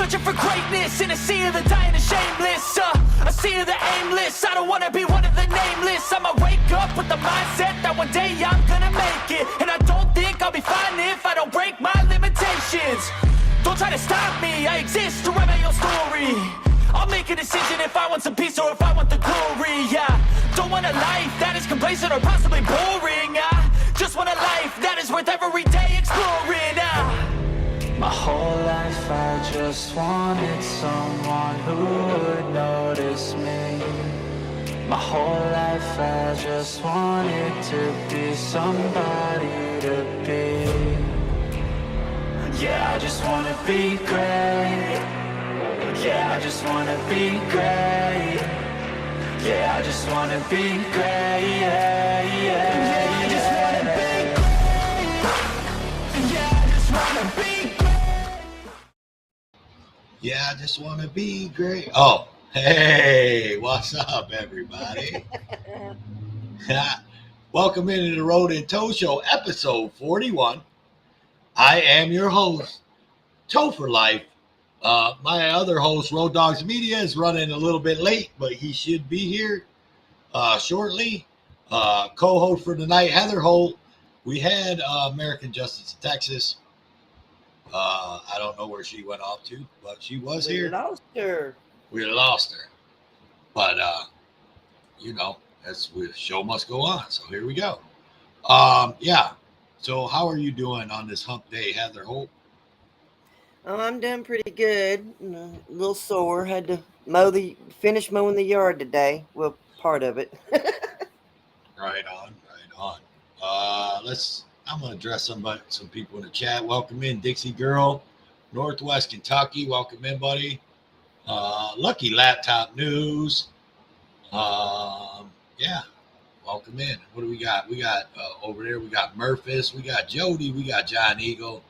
Searching for greatness in a sea of the dying and shameless. A sea of the aimless. I don't wanna be one of the nameless. I'ma wake up with the mindset that one day I'm gonna make it. And I don't think I'll be fine if I don't break my limitations. Don't try to stop me, I exist to write my own story. I'll make a decision if I want some peace or if I want the glory. Yeah, don't want a life that is complacent or possibly boring. I just want a life that is worth every day exploring. My whole life I just wanted someone who would notice me. My whole life I just wanted to be somebody to be. Yeah, I just wanna be great. Yeah, I just wanna be great. Yeah, I just wanna be great. Yeah, yeah, I just wanna be great. Yeah, I just wanna be great. Yeah, I just want to be great. Oh, hey, what's up, everybody? Welcome into the Road and Toe Show, episode 41. I am your host, Toe for Life. My other host, Road Dogs Media, is running a little bit late, but he should be here shortly. Co-host for tonight, Heather Holt. We had American Justice in Texas. I don't know where she went off to, but she was here. We lost her. We lost her. But, that's the show must go on. So here we go. Yeah. So how are you doing on this hump day, Heather Holt? Oh, I'm doing pretty good. A little sore. Had to finish mowing the yard today. Well, part of it. Right on. I'm going to address some people in the chat. Welcome in, Dixie Girl, Northwest Kentucky. Welcome in, buddy. Lucky Laptop News. Yeah. Welcome in. What do we got? We got over there, we got Murphys, we got Jody, we got John Eagle.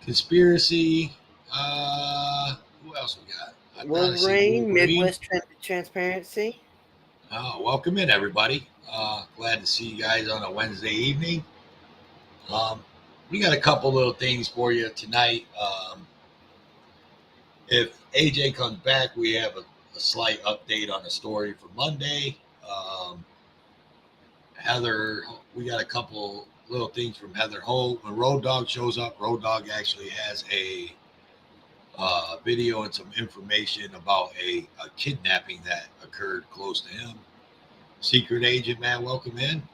Conspiracy. Who else we got? Wolverine, Midwest Transparency. Welcome in, everybody. Glad to see you guys on a Wednesday evening. We got a couple little things for you tonight. If AJ comes back, we have a slight update on the story for Monday. Heather, we got a couple little things from Heather Holt. When Road Dog shows up, Road Dog actually has a video and some information about a kidnapping that occurred close to him. Secret agent, man, welcome in.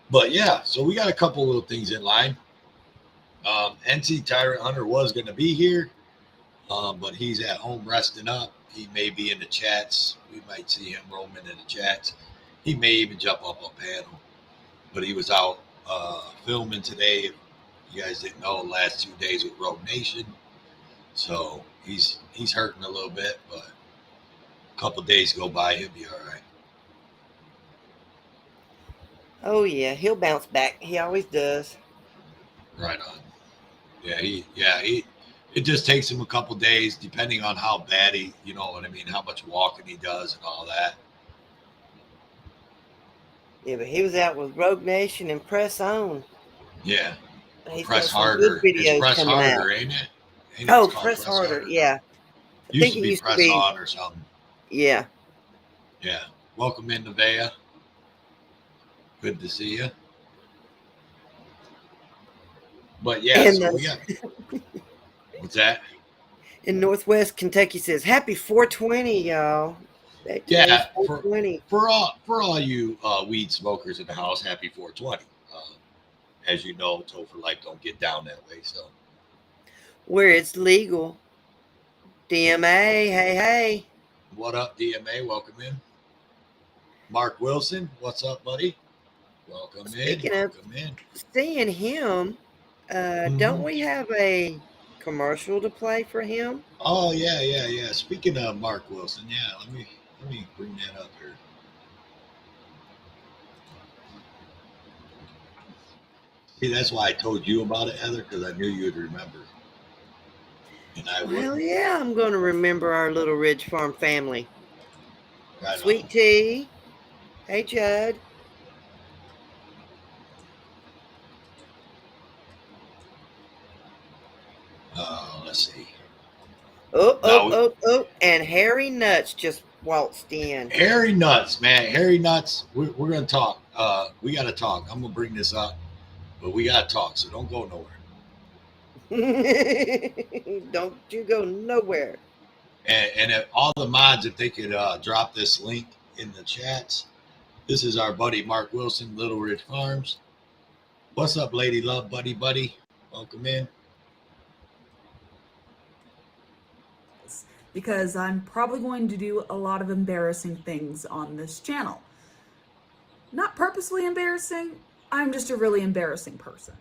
But yeah, so we got a couple little things in line. NC Tyrant Hunter was going to be here, but he's at home resting up. He may be in the chats. We might see him roaming in the chats. He may even jump up on panel, but he was out filming today. If you guys didn't know, the last 2 days with Rogue Nation. So he's hurting a little bit, but a couple days go by, he'll be all right. Oh yeah, he'll bounce back. He always does. Right on. Yeah, it just takes him a couple days, depending on how bad he, you know what I mean, how much walking he does and all that. Yeah, but he was out with Rogue Nation and Press On. Yeah. He's Press got some Harder. good videos It's Press coming Harder, out. ain't it? Press Harder. Yeah. Used to be Press On or something. Yeah. Yeah. Welcome in, Nevaeh. Good to see you. But yeah, so we got. What's that? In Northwest Kentucky says, "Happy 420, y'all." Yeah, 420. for all you weed smokers in the house, happy 420. As you know, Toe for Life don't get down that way. So where it's legal. DMA, hey. What up, DMA? Welcome in. Mark Wilson, what's up, buddy? Welcome in. Seeing him, don't we have a commercial to play for him? Oh yeah. Speaking of Mark Wilson, yeah, let me bring that up here. See, that's why I told you about it, Heather, because I knew you'd remember. And I would. Hell yeah, I'm going to remember our Little Ridge Farm family. Right Sweet on. Tea. Hey, Judd. Let's see. No, And Harry Nuts just waltzed in. Harry Nuts, man. Harry Nuts. We're gonna talk. We gotta talk. I'm gonna bring this up, but we gotta talk. So don't go nowhere. Don't you go nowhere. And if all the mods, if they could drop this link in the chats. This is our buddy Mark Wilson, Little Ridge Farms. What's up, Lady Love, buddy? Welcome in. Because I'm probably going to do a lot of embarrassing things on this channel. Not purposely embarrassing, I'm just a really embarrassing person.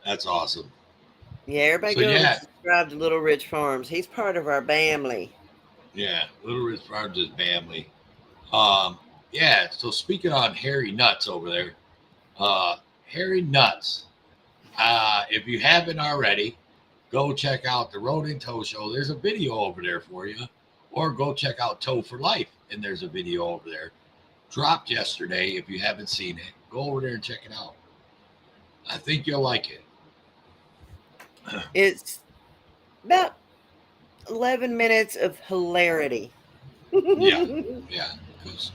That's awesome. Yeah, everybody So, go yeah. and subscribe to Little Ridge Farms. He's part of our family. Yeah, Little Ridge Farms is family. Yeah, so speaking on Harry Nuts over there, Harry Nuts, if you haven't already, go check out the Road and Toe Show. There's a video over there for you. Or go check out Toe for Life, and there's a video over there. Dropped yesterday. If you haven't seen it, go over there and check it out. I think you'll like it. It's about 11 minutes of hilarity. Yeah.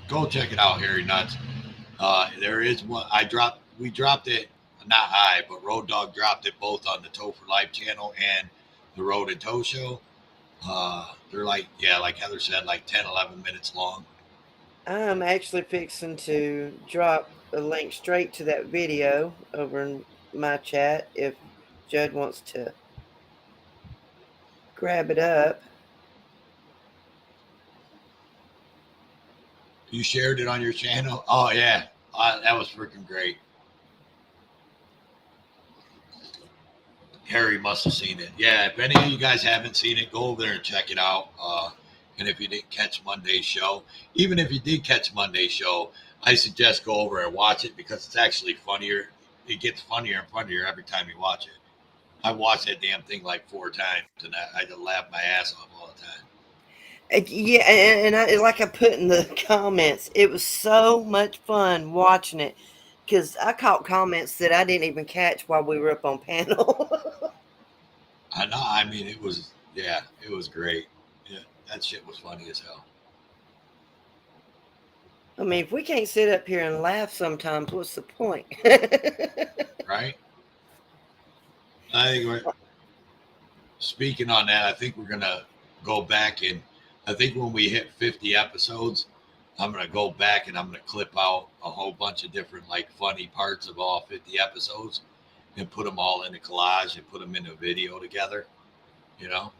Go check it out, Harry Nuts. There is one we dropped it, not I, but Road Dog dropped it both on the Toe for Life channel and the Road and Toe Show. They're like Heather said, like 10, 11 minutes long. I'm actually fixing to drop a link straight to that video over in my chat if Judd wants to grab it up. You shared it on your channel? Oh, yeah. That was freaking great. Harry must have seen it. Yeah, if any of you guys haven't seen it, go over there and check it out. And if you didn't catch Monday's show, even if you did catch Monday's show, I suggest go over and watch it because it's actually funnier. It gets funnier and funnier every time you watch it. I watched that damn thing like 4 times, and I just laugh my ass off all the time. Yeah, and I, like I put in the comments, it was so much fun watching it because I caught comments that I didn't even catch while we were up on panel. I know. I mean, it was great. Yeah, that shit was funny as hell. I mean, if we can't sit up here and laugh sometimes, what's the point? Right? I think speaking on that, I think we're going to go back and I think when we hit 50 episodes, I'm going to go back and I'm going to clip out a whole bunch of different like funny parts of all 50 episodes and put them all in a collage and put them in a video together, you know?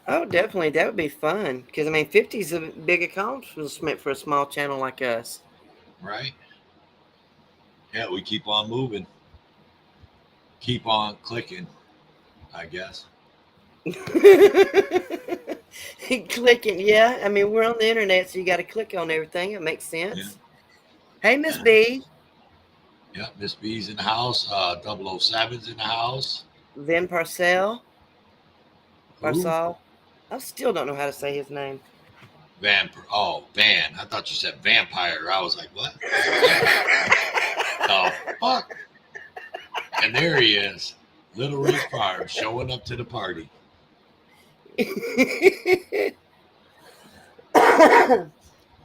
Oh, definitely. That would be fun. Because, I mean, 50 is a big accomplishment for a small channel like us. Right? Yeah, we keep on moving. Keep on clicking, I guess. Clicking, yeah. I mean, we're on the internet, so you got to click on everything. It makes sense. Yeah. Hey, Miss B. Yep, Miss B's in the house. 007's in the house. Vin Parcell. Who? Parcell. I still don't know how to say his name. Van. I thought you said vampire. I was like, what? Oh, fuck. And there he is, Little Ridge Farm, showing up to the party.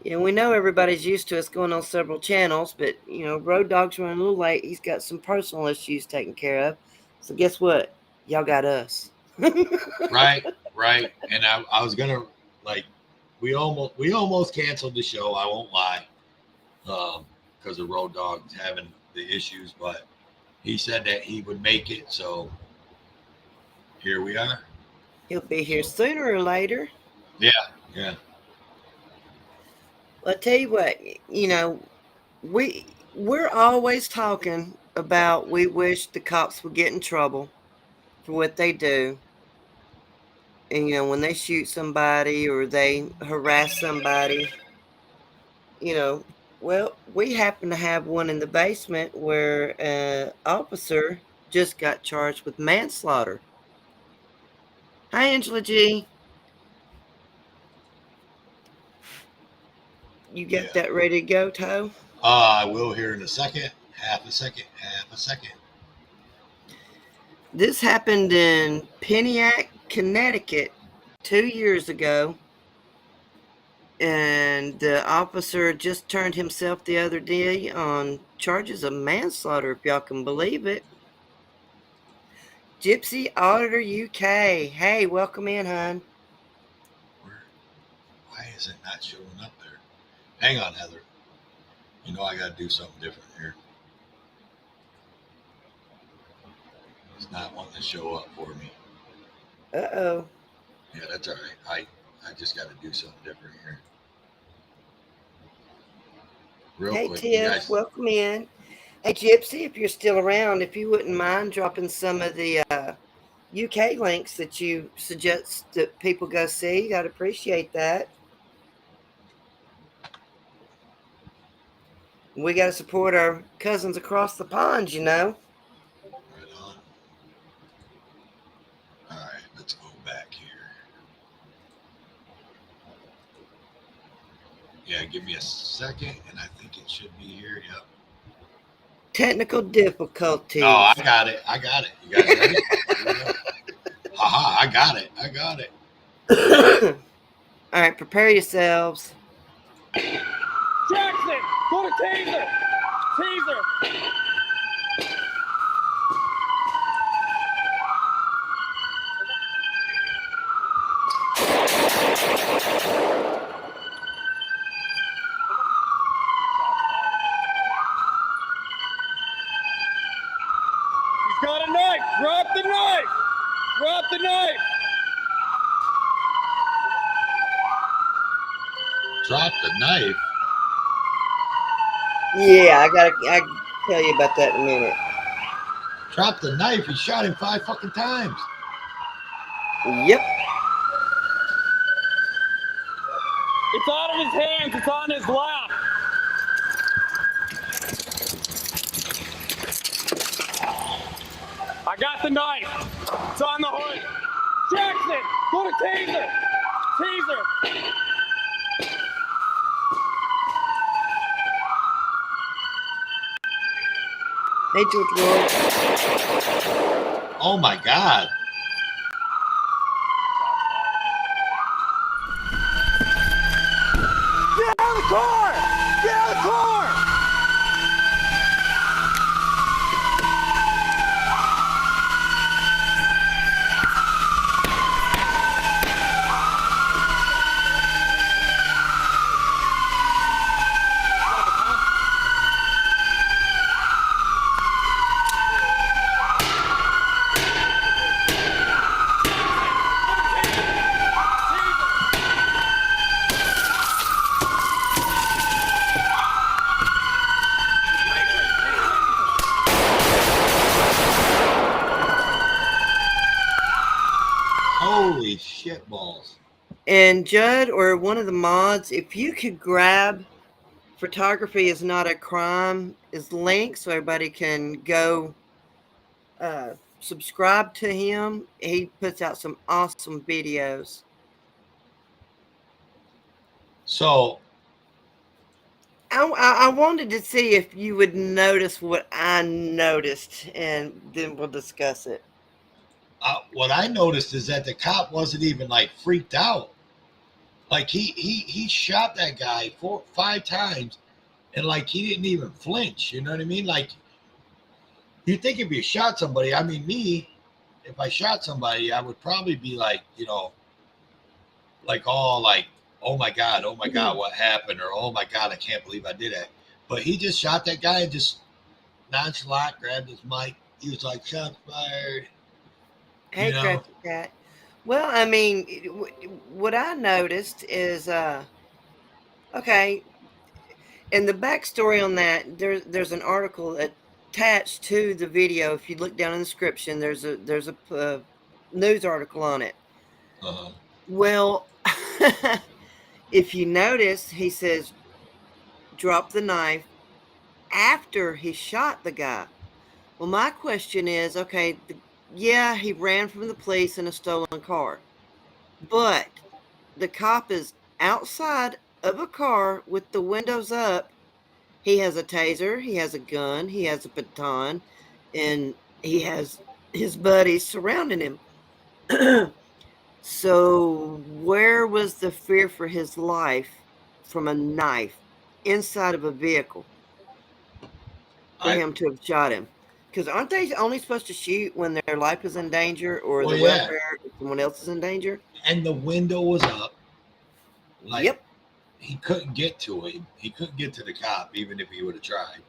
Yeah, we know everybody's used to us going on several channels, but Road Dog's running a little late. He's got some personal issues taken care of. So guess what? Y'all got us. Right. And I was gonna we almost canceled the show. I won't lie, because of Road Dog having the issues, but he said that he would make it. So here we are. He'll be here sooner or later. Yeah. Well, I tell you what, we're always talking about we wish the cops would get in trouble for what they do. And when they shoot somebody or they harass somebody, well, we happen to have one in the basement where an officer just got charged with manslaughter. Hi, Angela G. You got that ready to go, Toe? I will here in a second. Half a second. This happened in Pontiac, Connecticut 2 years ago. And the officer just turned himself the other day on charges of manslaughter, if y'all can believe it. Gypsy Auditor UK. Hey, welcome in, hon. Why is it not showing up there? Hang on, Heather. I got to do something different here. It's not wanting to show up for me. Uh-oh. Yeah, that's all right. I just got to do something different here. Hey, quick, Tiff, welcome in. Hey, Gypsy, if you're still around, if you wouldn't mind dropping some of the UK links that you suggest that people go see, I'd appreciate that. We got to support our cousins across the pond, Right on. All right, let's go back here. Yeah, give me a second, and I think it should be here. Yep. Technical difficulties. Oh, I got it. You guys ready? Haha, I got it. All right, prepare yourselves. Jackson, go to taser. Taser. He's got a knife. Drop the knife. Drop the knife. Drop the knife. Yeah, I tell you about that in a minute. Drop the knife. He shot him 5 fucking times. Yep. It's out of his hands. It's on his lap. I got the knife. It's on the hood. Jackson, go to taser. Taser. Hey, George Ward. Oh my God. Get out of the car! Get out of the car! Holy shit balls. And Judd or one of the mods, if you could grab Photography is Not a Crime is link so everybody can go subscribe to him. He puts out some awesome videos. So I wanted to see if you would notice what I noticed, and then we'll discuss it. What I noticed is that the cop wasn't even like freaked out. Like he shot that guy 5 times, and like he didn't even flinch. You know what I mean? Like you think if you shot somebody, I mean me, if I shot somebody, I would probably be like, you know, like all like, oh my God, what happened? Or oh my God, I can't believe I did that. But he just shot that guy and just nonchalant grabbed his mic. He was like, shots fired. Hey, You know? Cracky Cat. Well, I mean, what I noticed is, okay, and the backstory on that, there's an article attached to the video. If you look down in the description, there's a news article on it. Uh-huh. Well, if you notice, he says, drop the knife after he shot the guy. Well, my question is, okay, yeah, he ran from the police in a stolen car, but the cop is outside of a car with the windows up. He has a taser, he has a gun, he has a baton, and he has his buddies surrounding him. So, where was the fear for his life from a knife inside of a vehicle for him to have shot him? Because aren't they only supposed to shoot when their life is in danger or the welfare of someone else is in danger? And the window was up. Like, yep. He couldn't get to him. He couldn't get to the cop, even if he would have tried.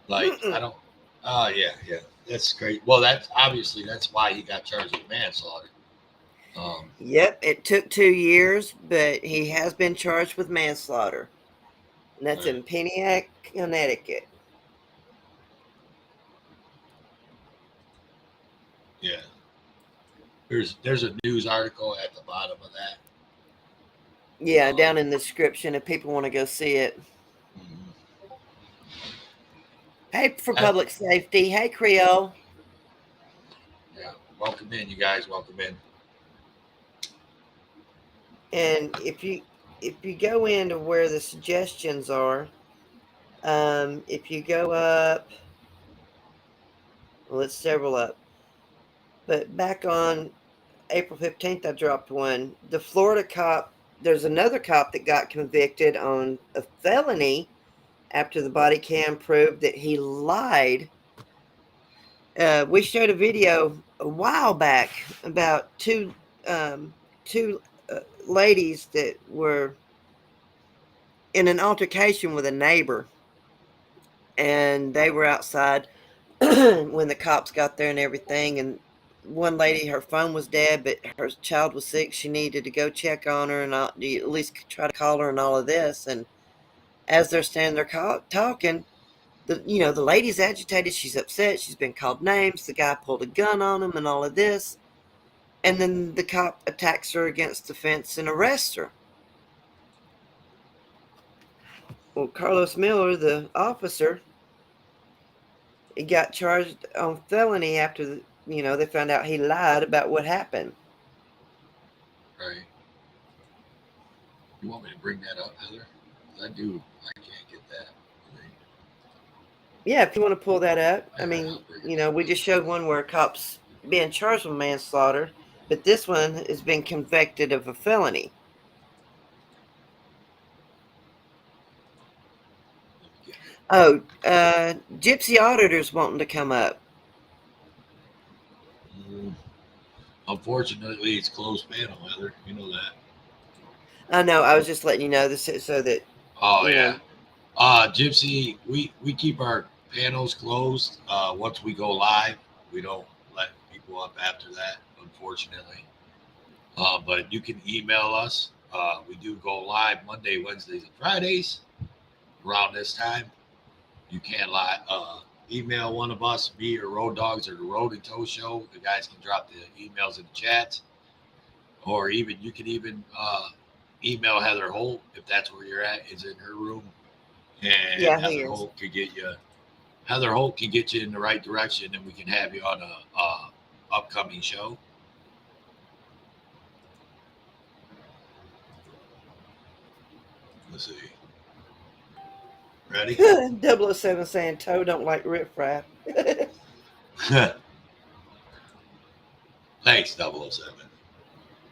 Like, I don't. Oh, yeah. That's great. Well, that's why he got charged with manslaughter. Yep, it took 2 years, but he has been charged with manslaughter. And that's in Pontiac, Connecticut. Yeah. There's a news article at the bottom of that. Yeah, down in the description if people want to go see it. Mm-hmm. Hey, for public safety. Hey, Creole. Yeah, welcome in, you guys. Welcome in. And if you go into where the suggestions are, if you go up, well, it's several up. But back on April 15th, I dropped one. The Florida cop, there's another cop that got convicted on a felony after the body cam proved that he lied. We showed a video a while back about two ladies that were in an altercation with a neighbor, and they were outside when the cops got there and everything. And one lady, her phone was dead, but her child was sick. She needed to go check on her and at least try to call her and all of this. And as they're standing there talking, the lady's agitated. She's upset. She's been called names. The guy pulled a gun on him and all of this. And then the cop attacks her against the fence and arrests her. Well, Carlos Miller, the officer, he got charged on felony after, they found out he lied about what happened. Right. You want me to bring that up, Heather? I can't get that. Yeah, if you want to pull that up. I mean, we just showed one where a cop's being charged with manslaughter, but this one has been convicted of a felony. Oh, Gypsy Auditor's wanting to come up. Unfortunately, it's closed panel, Heather. You know that. I know. I was just letting you know this so that. Oh, yeah. Gypsy, we keep our panels closed. Once we go live, we don't let people up after that, unfortunately. But you can email us. We do go live Monday, Wednesdays, and Fridays around this time. You can email one of us, me or Road Dogs or the Road and Tow Show. The guys can drop the emails in the chat. Or you can even email Heather Holt if that's where you're at. It's in her room. And Heather Holt can get you. Heather Holt can get you in the right direction, and we can have you on a upcoming show. Let's see. Ready? 007 saying Toe don't like riffraff. Thanks, 007.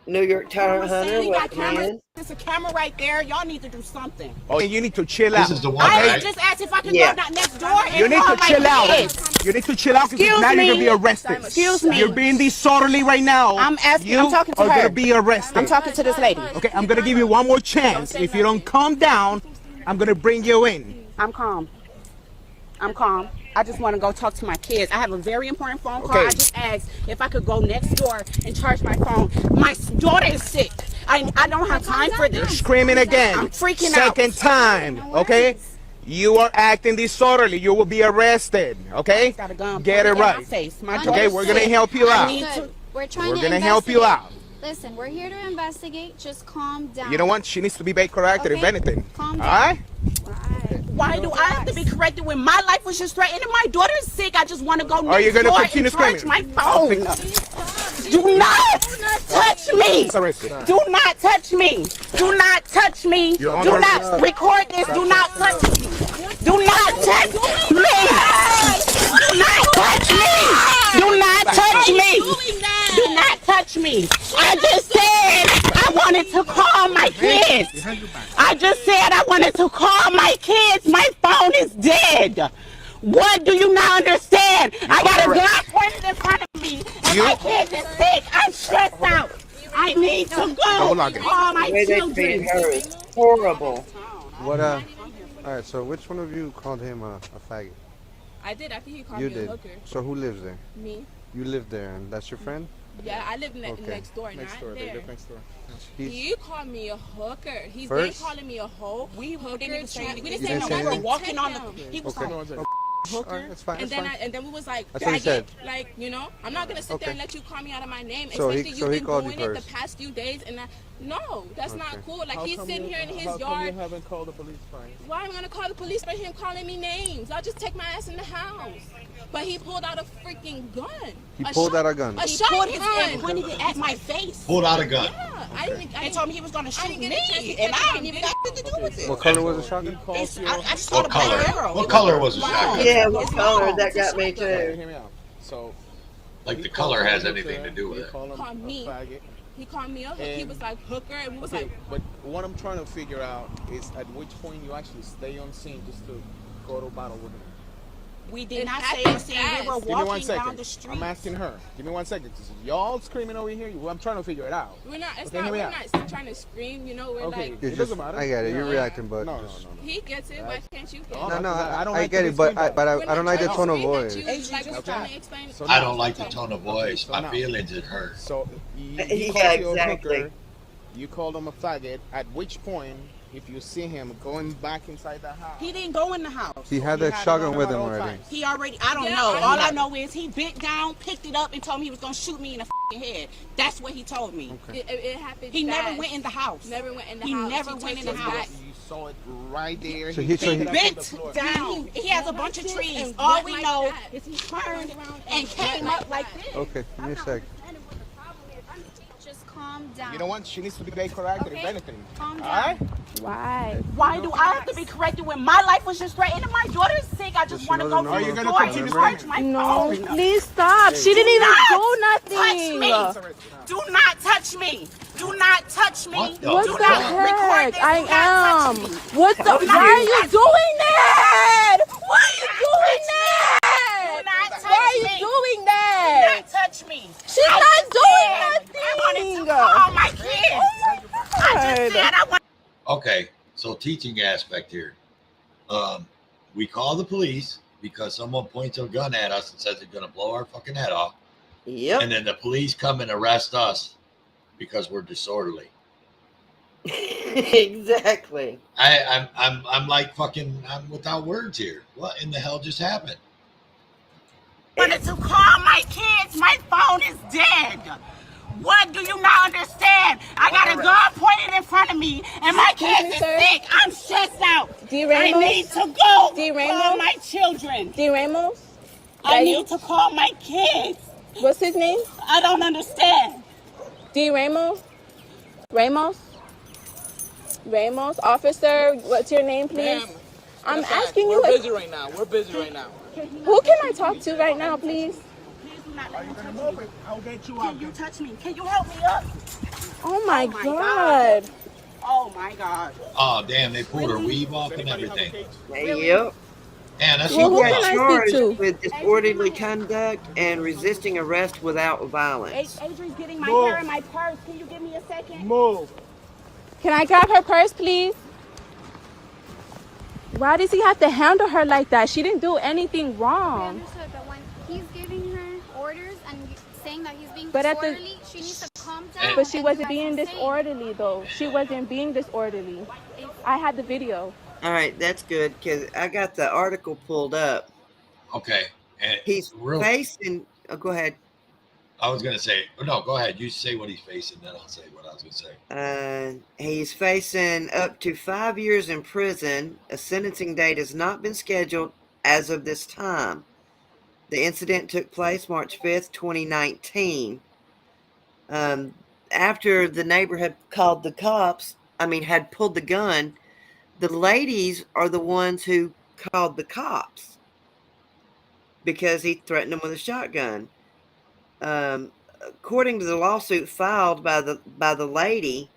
New York Tyrant Hunter, You got welcome cameras. in. There's a camera right there. Y'all need to do something. Oh, you need to chill out. This is the one, I right? just asked if I could Yeah. go down next door and You need call to my chill out. kids. You need to chill out because Excuse now you're me. gonna be arrested. Excuse me. You're being disorderly right now. I'm asking. You I'm talking to are her. gonna be arrested. I'm talking to this lady. Okay, I'm gonna give you one more chance. If you don't calm down, I'm gonna bring you in. I'm calm. I'm calm. I just want to go talk to my kids. I have a very important phone call. Okay. I just asked if I could go next door and charge my phone. My daughter is sick. I don't have time for this. Screaming again. I'm freaking out. Second time, okay? You are acting disorderly. You will be arrested, okay? Got a gun Get it pointed at my right. face. My Okay, daughter's we're gonna sick. help you I out. need to- Good. We're trying We're to gonna help you investigate. out. Listen, we're here to investigate. Just calm down. You know what? She needs to be made corrected, if Okay. anything. Calm All down. right? Why do I have to be corrected when my life was just threatened and my daughter's sick? I just want to go Are you next gonna door continue and charge screaming? my phone. Do not touch me. Arrested. Do not touch me. Do not touch me. You're Do under not arrest. record this. Do not touch me. Do not touch me. Do not touch me. Do not touch me. Do not touch me. I just said I wanted to call my kids. I just said I wanted to call my kids. My phone is dead. What do you not understand? I got a gun pointed in front of me, and my kids is sick. I'm stressed out. I need to go Hold on. call my The way they treat children. her is horrible. What alright, so which one of you called him a faggot? I did. I think he called You me did. a hooker. So who lives there? Me. You live there and that's your friend? Yeah, I live Okay. next door, not there. He's He called me a hooker. He's First? been calling me a hoe. We hooker. didn't even say We anything. didn't You say didn't no. say We were anything? walking on the. He was Okay. like, hooker. Alright, that's fine, And that's then fine. and then we was like, That's what he faggot. said. Like, you know, I'm not gonna sit there and Okay. let you call me out of my name, So he- especially so you've he been called you doing it the first. past few days. And no, that's Okay. not cool. Like he's sitting here in his yard. haven't called the police fine? Why am I gonna call the police for him calling me names? I'll just take my ass in the house. But he pulled out a freaking gun. He pulled out a gun. A he pulled his shotgun. and pointed it at my face. Pulled out a gun. Yeah, I didn't. And told me he was going to I shoot didn't get a chance me, to and catch I it ain't on even video. got nothing to do with it. What color was the shotgun? I just saw the What black color? arrow. What color was the shotgun? Yeah, what It's color? long. That It's a got me shotgun. too. Hear me out. So Like the color has anything to do with it. Called me. He called me up. He And- was like hooker, and we was Okay, like, but what I'm trying to figure out is at which point you actually stay on scene just to go to battle with him. We did It not happened say anything. We were fast. Give me one walking down second. the street. I'm asking her. Give me 1 second. Y'all screaming over here. Well, I'm trying to figure it out. we're not. It's Okay, not. hear me We're out. not trying to scream. You know, we're Okay. like. You're It just, doesn't matter. I get it. You're Yeah. reacting, but No. He gets it. Why can't you get No, it? no, I don't I like get to it, be but screamed at. I don't like the tone of voice. Like, we're trying to explain. So I now- don't like the tone of voice. So My now- feelings it hurt. So you Yeah, called you a exactly. hooker. You called him a faggot. At which point, if you see him going back inside the house, He didn't go in the house. He had You that had shotgun him with at him all already. times. He already, I don't Yeah, know. I All know. I know is he bent down, picked it up, and told me he was going to shoot me in the head. That's what he told me. It happened. He never fast. went in the house. Never went in the He house. never He went in turned the his house. back. You saw it right there. So He he- picked so it he- up from the Bent floor. down. He has a bunch of trees. And All went we like know that. is he turned around and came went up like this. Okay, give me a sec. Just calm down. You know what? She needs to be made corrected, if Okay. anything. Calm down. All right? Why? Why do I have to be corrected when my life was just threatened and my daughter's sick? I just she want to doesn't go know. to Are you the gonna store and continue charge my phone. Please stop. She didn't even do nothing. Touch me. Do not touch me. Do not touch me. What the Do fuck? not record this. I Do not touch am. me. What the? Why are you doing that? Why are you doing Do that? not touch Why are you me. doing Do that? not touch me. She's I not just doing said I wanted to nothing. call my kids. I just said I want. Okay, so teaching aspect here. We call the police because someone points a gun at us and says they're gonna blow our fucking head off, Yep. and then the police come and arrest us because we're disorderly. Exactly. I'm like fucking. I'm without words here. What in the hell just happened? Wanted to call my kids. My phone is dead. What do you not understand? I got a gun pointed in front of me, and my kids is sick. I'm stressed out. I need to go call my children. D. Ramos? I need to call my kids. What's his name? I don't understand. D. Ramos? Ramos? Ramos? Officer, what's your name, please? Ma'am, I'm asking you. We're busy right now. We're busy right now. Who can I talk to right now, please? I'll get you out. Can you touch me? Can you help me up? Oh my God. Oh my God. Oh, damn, they pulled her weave off and everything. Yep. And that's Well, She who got can I speak charged to? with disorderly conduct and resisting arrest without violence. Adrian's getting my hair and my purse. Can you give me a second? Move. Can I grab her purse, please? Why does he have to handle her like that? She didn't do anything I wrong. understood, but when he's giving her orders and saying that he's being But at the- disorderly, she needs to calm down. But she and wasn't do as being he's saying. disorderly, though. She wasn't being disorderly. I had the video. All right, that's good because I got the article pulled up. Okay. And He's real, facing. Oh, go ahead. I was going to say, no, go ahead. You say what he's facing, then I'll say what I was going to say. He's facing up to 5 years in prison. A sentencing date has not been scheduled as of this time. The incident took place March 5th, 2019. After the neighbor had called the cops, had pulled the gun, the ladies are the ones who called the cops because he threatened them with a shotgun. According to the lawsuit filed by the lady,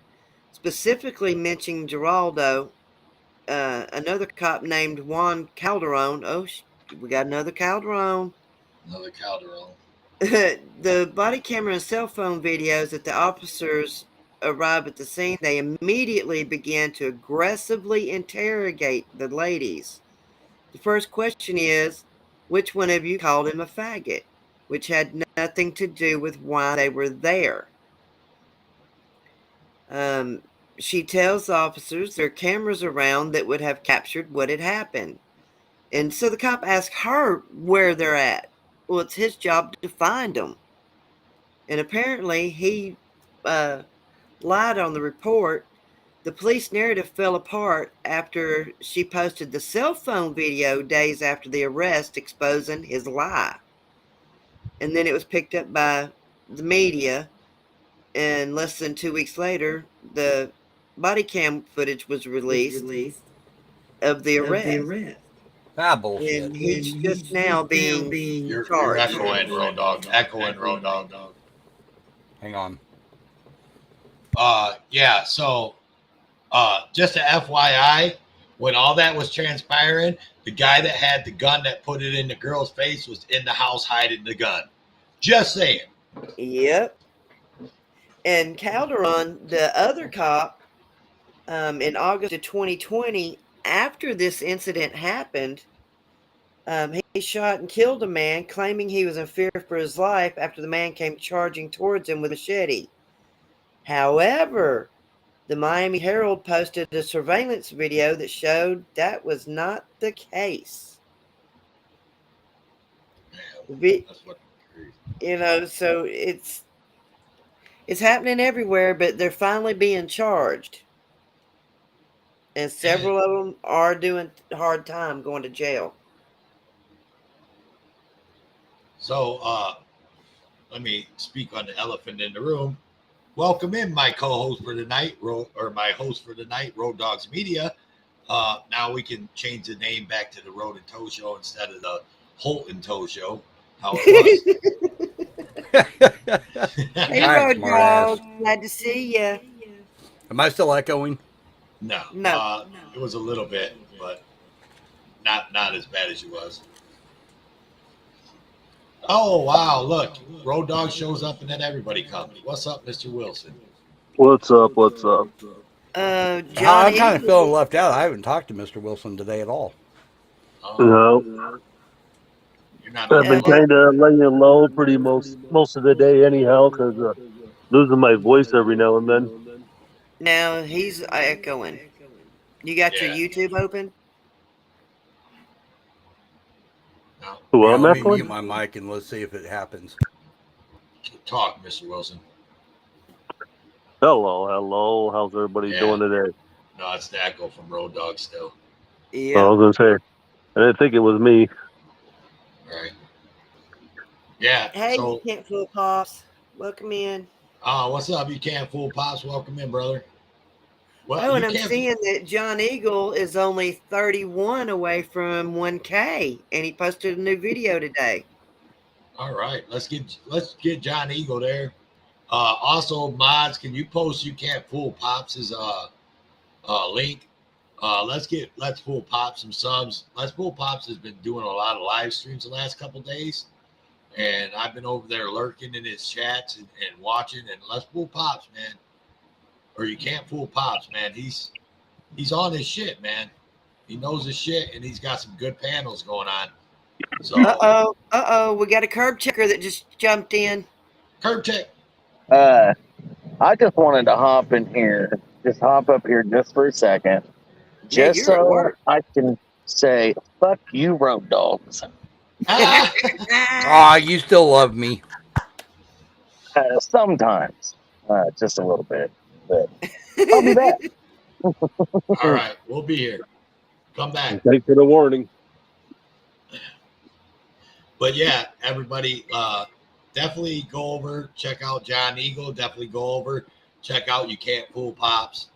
specifically mentioning Geraldo, another cop named Juan Calderon. Oh, we got another Calderon. Another Calderon. The body camera and cell phone videos that the officers arrived at the scene, they immediately began to aggressively interrogate the ladies. The first question is, which one of you called him a faggot? Which had nothing to do with why they were there. She tells the officers there are cameras around that would have captured what had happened. And so the cop asked her where they're at. Well, it's his job to find them. And apparently he lied on the report. The police narrative fell apart after she posted the cell phone video days after the arrest exposing his lie. And then it was picked up by the media. And less than 2 weeks later, the body cam footage was released of the arrest. Ah, bullshit. And he's just now being You're charged. echoing, Road Dog. Echoing, Road Dog. Hang on. Yeah, so just a FYI, when all that was transpiring, the guy that had the gun that put it in the girl's face was in the house hiding the gun. Just saying. Yep. And Calderon, the other cop, in August of 2020, after this incident happened, he shot and killed a man, claiming he was in fear for his life after the man came charging towards him with a machete. However, the Miami Herald posted a surveillance video that showed that was not the case. That's what. So it's happening everywhere, but they're finally being charged. And several of them are doing hard time going to jail. So let me speak on the elephant in the room. Welcome in my co-host for the night, my host for the night, Road Dogs Media. Now we can change the name back to the Road and Toe Show instead of the Holt and Toe Show. How it was. Hey, Road Dog, glad to see you. Am I still echoing? No. No. It was a little bit, but not as bad as it was. Oh, wow. Look, Road Dog shows up and then everybody comes. What's up, Mr. Wilson? What's up? What's up? I'm Johnny, kind of feeling left out. I haven't talked to Mr. Wilson today at all. No, You're not I've been kind of laying low pretty most of the day anyhow, because losing my voice every now and then. now he's echoing. You got your YouTube open? Who, Yeah, I'm let me echoing? mute my mic and let's see if it happens. Talk, Mr. Wilson. Hello. How's everybody doing today? No, it's the echo from Road Dog still. Yeah. I was going to say, I didn't think it was me. All right. Yeah. Hey, So, you can't fool Pops. Welcome in. what's up? You can't fool Pops. Welcome in, brother. Well, Oh, you and I'm can't. seeing that John Eagle is only 31 away from 1K, and he posted a new video today. All right, let's get John Eagle there. Also, mods, can you post "You Can't Fool Pops"'s link? Let's Fool Pops some subs. Let's Fool Pops has been doing a lot of live streams the last couple days, and I've been over there lurking in his chats and watching. And Let's Fool Pops, man, or You Can't Fool Pops, man. He's on his shit, man. He knows his shit, and he's got some good panels going on. So, we got a curb checker that just jumped in. Curb check. I just wanted to hop in here, just hop up here just for a second, Yeah, just you're at so work. I can say, fuck you, road dogs. Ah, you still love me. Sometimes, just a little bit, but I'll be back. All right, we'll be here. Come back. Thanks for the warning. But yeah, everybody, definitely go over, check out John Eagle. Definitely go over, check out You Can't Fool Pops.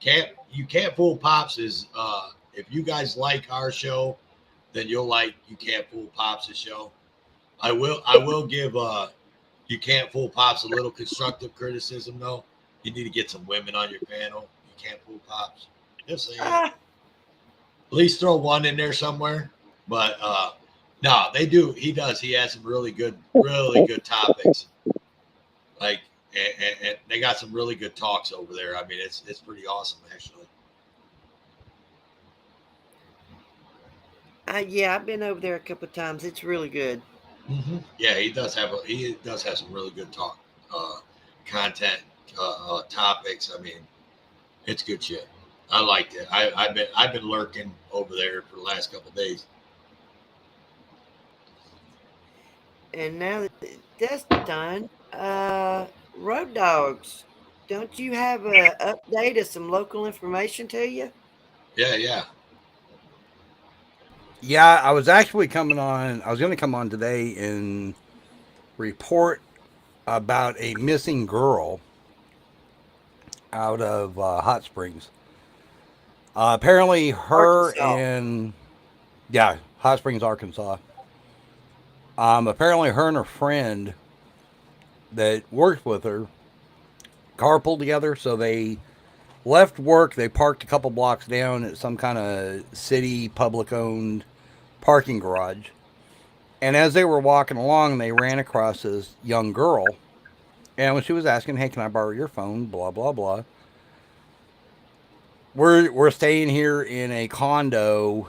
You Can't Fool Pops is if you guys like our show, then you'll like You Can't Fool Pops' show. I will give You Can't Fool Pops a little constructive criticism though. You need to get some women on your panel. You Can't Fool Pops. Just saying. At least throw one in there somewhere. But no, they do. He does. He has some really good topics. Like, and they got some really good talks over there. I mean, it's pretty awesome, actually. Yeah, I've been over there a couple of times. It's really good. Mm-hmm. Yeah, he does have some really good talk, content, topics. I mean, it's good shit. I liked it. I've been lurking over there for the last couple of days. And now that that's done, Road Dogs, don't you have a update of some local information to you? Yeah. Yeah, I was actually coming on. I was going to come on today and report about a missing girl out of Hot Springs. Apparently, her Arkansas. and Hot Springs, Arkansas. Apparently, her and her friend that worked with her carpooled together, so they left work. They parked a couple blocks down at some kind of city public-owned parking garage. And as they were walking along, they ran across this young girl. And when she was asking, "Hey, can I borrow your phone?" Blah blah blah. We're staying here in a condo.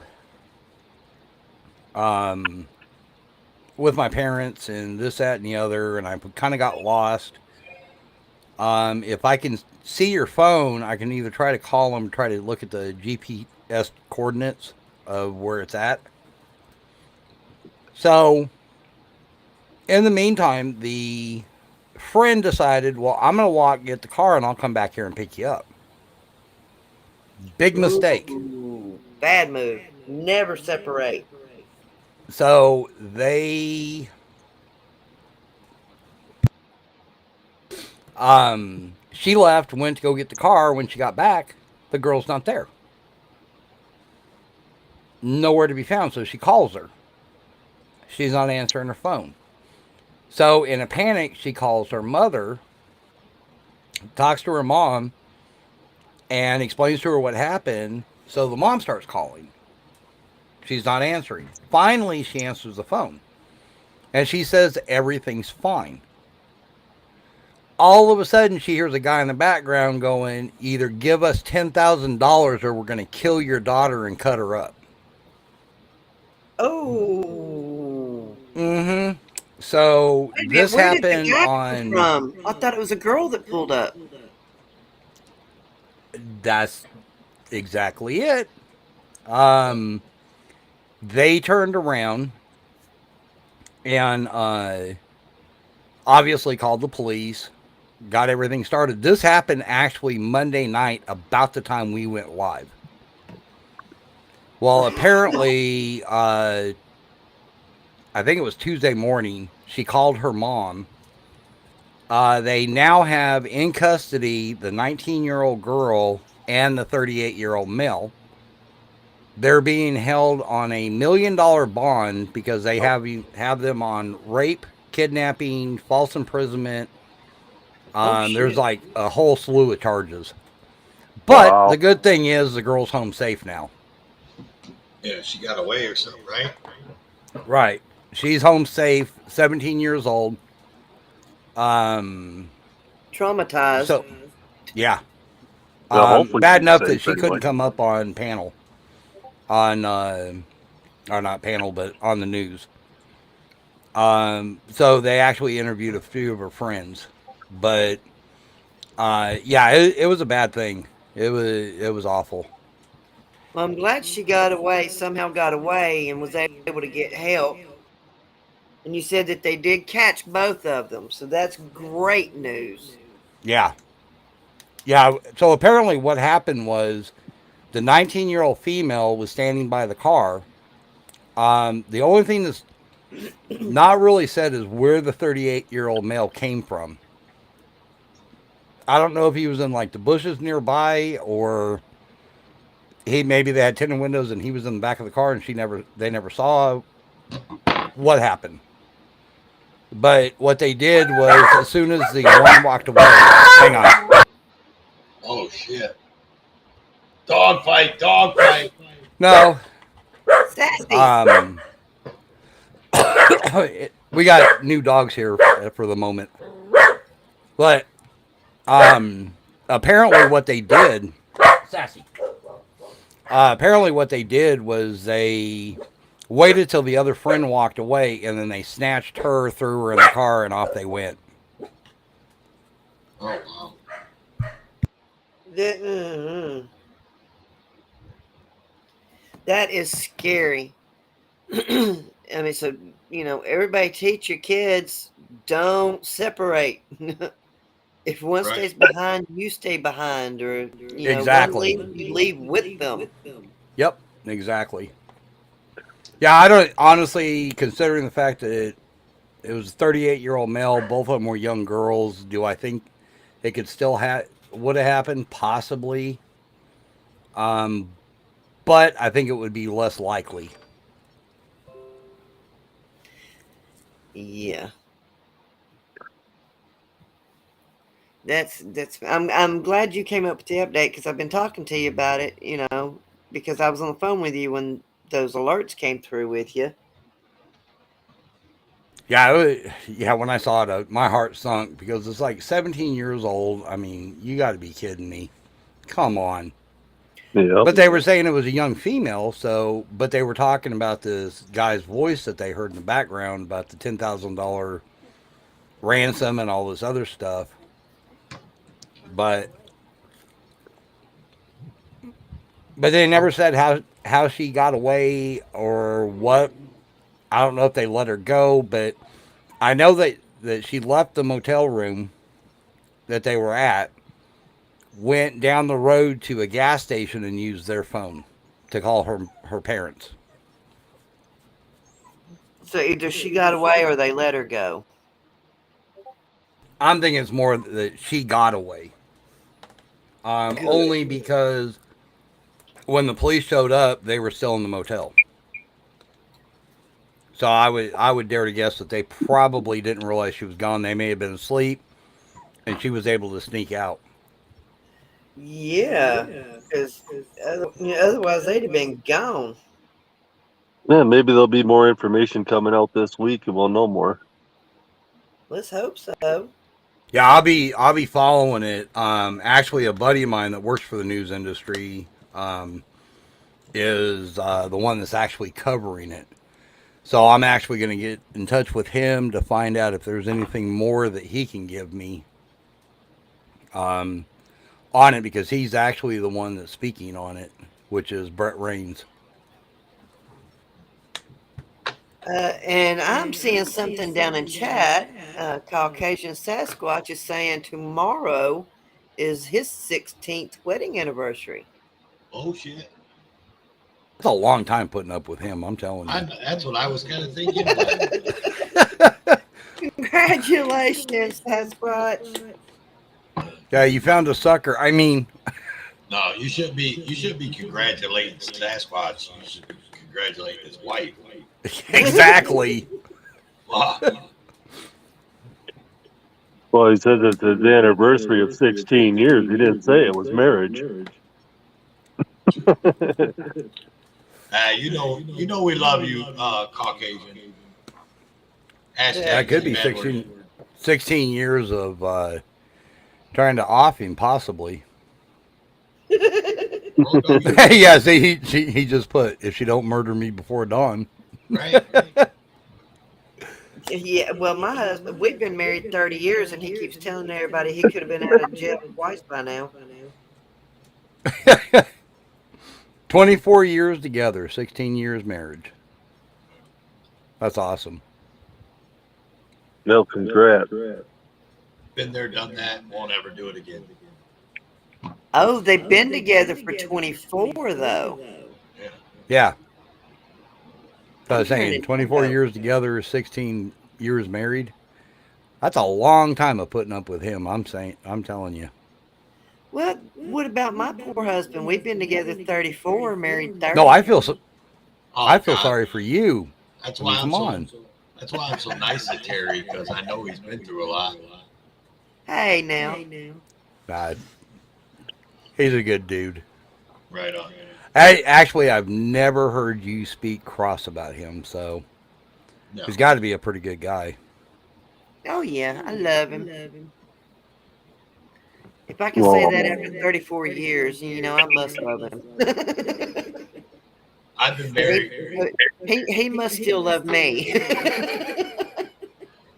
With my parents and this, that, and the other, and I kind of got lost. If I can see your phone, I can either try to call them, try to look at the GPS coordinates of where it's at. So, in the meantime, the friend decided, well, I'm going to walk, get the car, and I'll come back here and pick you up. Big mistake. Ooh, bad move. Never separate. So they she left, went to go get the car. When she got back, the girl's not there. Nowhere to be found. So she calls her. She's not answering her phone. So in a panic, she calls her mother, talks to her mom, and explains to her what happened. So the mom starts calling. She's not answering. Finally, she answers the phone. And she says everything's fine. All of a sudden, she hears a guy in the background going, either give us $10,000 or we're going to kill your daughter and cut her up. Oh. Mm-hmm. So this Where did the happened guy on... come from? I thought it was a girl that pulled up. That's exactly it. They turned around and obviously called the police, got everything started. This happened actually Monday night, about the time we went live. Well, apparently, I think it was Tuesday morning, she called her mom. They now have in custody the 19-year-old girl and the 38-year-old male. They're being held on a $1 million bond because they have them on rape, kidnapping, false imprisonment. There's like a whole slew of charges. But the good thing is the girl's home safe now. Yeah, she got away or something, right? Right. She's home safe, 17 years old. Traumatized. So, yeah. hopefully Bad she's enough safe that she couldn't anyway. come up on panel. Or not panel, but on the news. So they actually interviewed a few of her friends. But, yeah, it was a bad thing. It was awful. Well, I'm glad she somehow got away and was able to get help. And you said that they did catch both of them. So that's great news. Yeah. Yeah. So apparently what happened was the 19-year-old female was standing by the car. The only thing that's not really said is where the 38-year-old male came from. I don't know if he was in like the bushes nearby or maybe they had tinted windows and he was in the back of the car and they never saw what happened. But what they did was as soon as the one walked away, hang on. Oh shit. Dog fight. No. Sassy. We got new dogs here for the moment. But apparently what they did Sassy. Apparently what they did was they waited till the other friend walked away and then they snatched her, threw her in the car, and off they went. Oh wow. That is scary. I mean, so, everybody teach your kids, don't separate. If one stays behind, you stay behind, or, Exactly. you leave with them. Yep, exactly. Yeah, I don't, honestly, considering the fact that it was a 38-year-old male, both of them were young girls, do I think it could still would have happened? Possibly. But I think it would be less likely. Yeah. I'm glad you came up with the update because I've been talking to you about it, because I was on the phone with you when those alerts came through with you. Yeah, when I saw it, my heart sunk because it's like 17 years old. I mean, you got to be kidding me. Come on. Yeah. But they were saying it was a young female, but they were talking about this guy's voice that they heard in the background about the $10,000 ransom and all this other stuff. But they never said how she got away or what. I don't know if they let her go, but I know that she left the motel room that they were at, went down the road to a gas station and used their phone to call her parents. So either she got away or they let her go. I'm thinking it's more that she got away. Only because when the police showed up, they were still in the motel. So I would dare to guess that they probably didn't realize she was gone. They may have been asleep, and she was able to sneak out. Yeah, because otherwise they'd have been gone. Yeah, maybe there'll be more information coming out this week, and we'll know more. Let's hope so. Yeah, I'll be following it. Actually, a buddy of mine that works for the news industry is the one that's actually covering it. So I'm actually going to get in touch with him to find out if there's anything more that he can give me on it, because he's actually the one that's speaking on it, which is Brett Rains. And I'm seeing something down in chat. Caucasian Sasquatch is saying tomorrow is his 16th wedding anniversary. Oh shit! It's a long time putting up with him, I'm telling you. That's what I was kind of thinking. Congratulations, Sasquatch. Yeah, you found a sucker. I mean, No, you should be. You should be congratulating Sasquatch. You should be congratulating his wife. Exactly. Wow. Well, he said it's his anniversary of 16 years. He didn't say it was marriage. You know, we love you, Caucasian. Hashtag That could be Team Edward. 16 years of trying to off him, possibly. Yeah, see, he just put, if she don't murder me before dawn. Right. Yeah, well, my husband, we've been married 30 years, and he keeps telling everybody he could have been out of jail twice by now. 24 years together, 16 years marriage. That's awesome. No, congrats. Been there, done that. Won't ever do it again. Oh, they've been together for 24, though. Yeah. I was saying 24 years together, 16 years married. That's a long time of putting up with him. I'm telling you. Well, what about my poor husband? We've been together 34, married 30. No, I feel God. sorry for you. That's I mean, why come on. That's why I'm so nice to Terry, because I know he's been through a lot. Hey, now. God. He's a good dude. Right on. I've never heard you speak cross about him, so No. he's got to be a pretty good guy. Oh, yeah, I love him. If I can say that after 34 years, you know, I must love him. I've been married. He must still love me.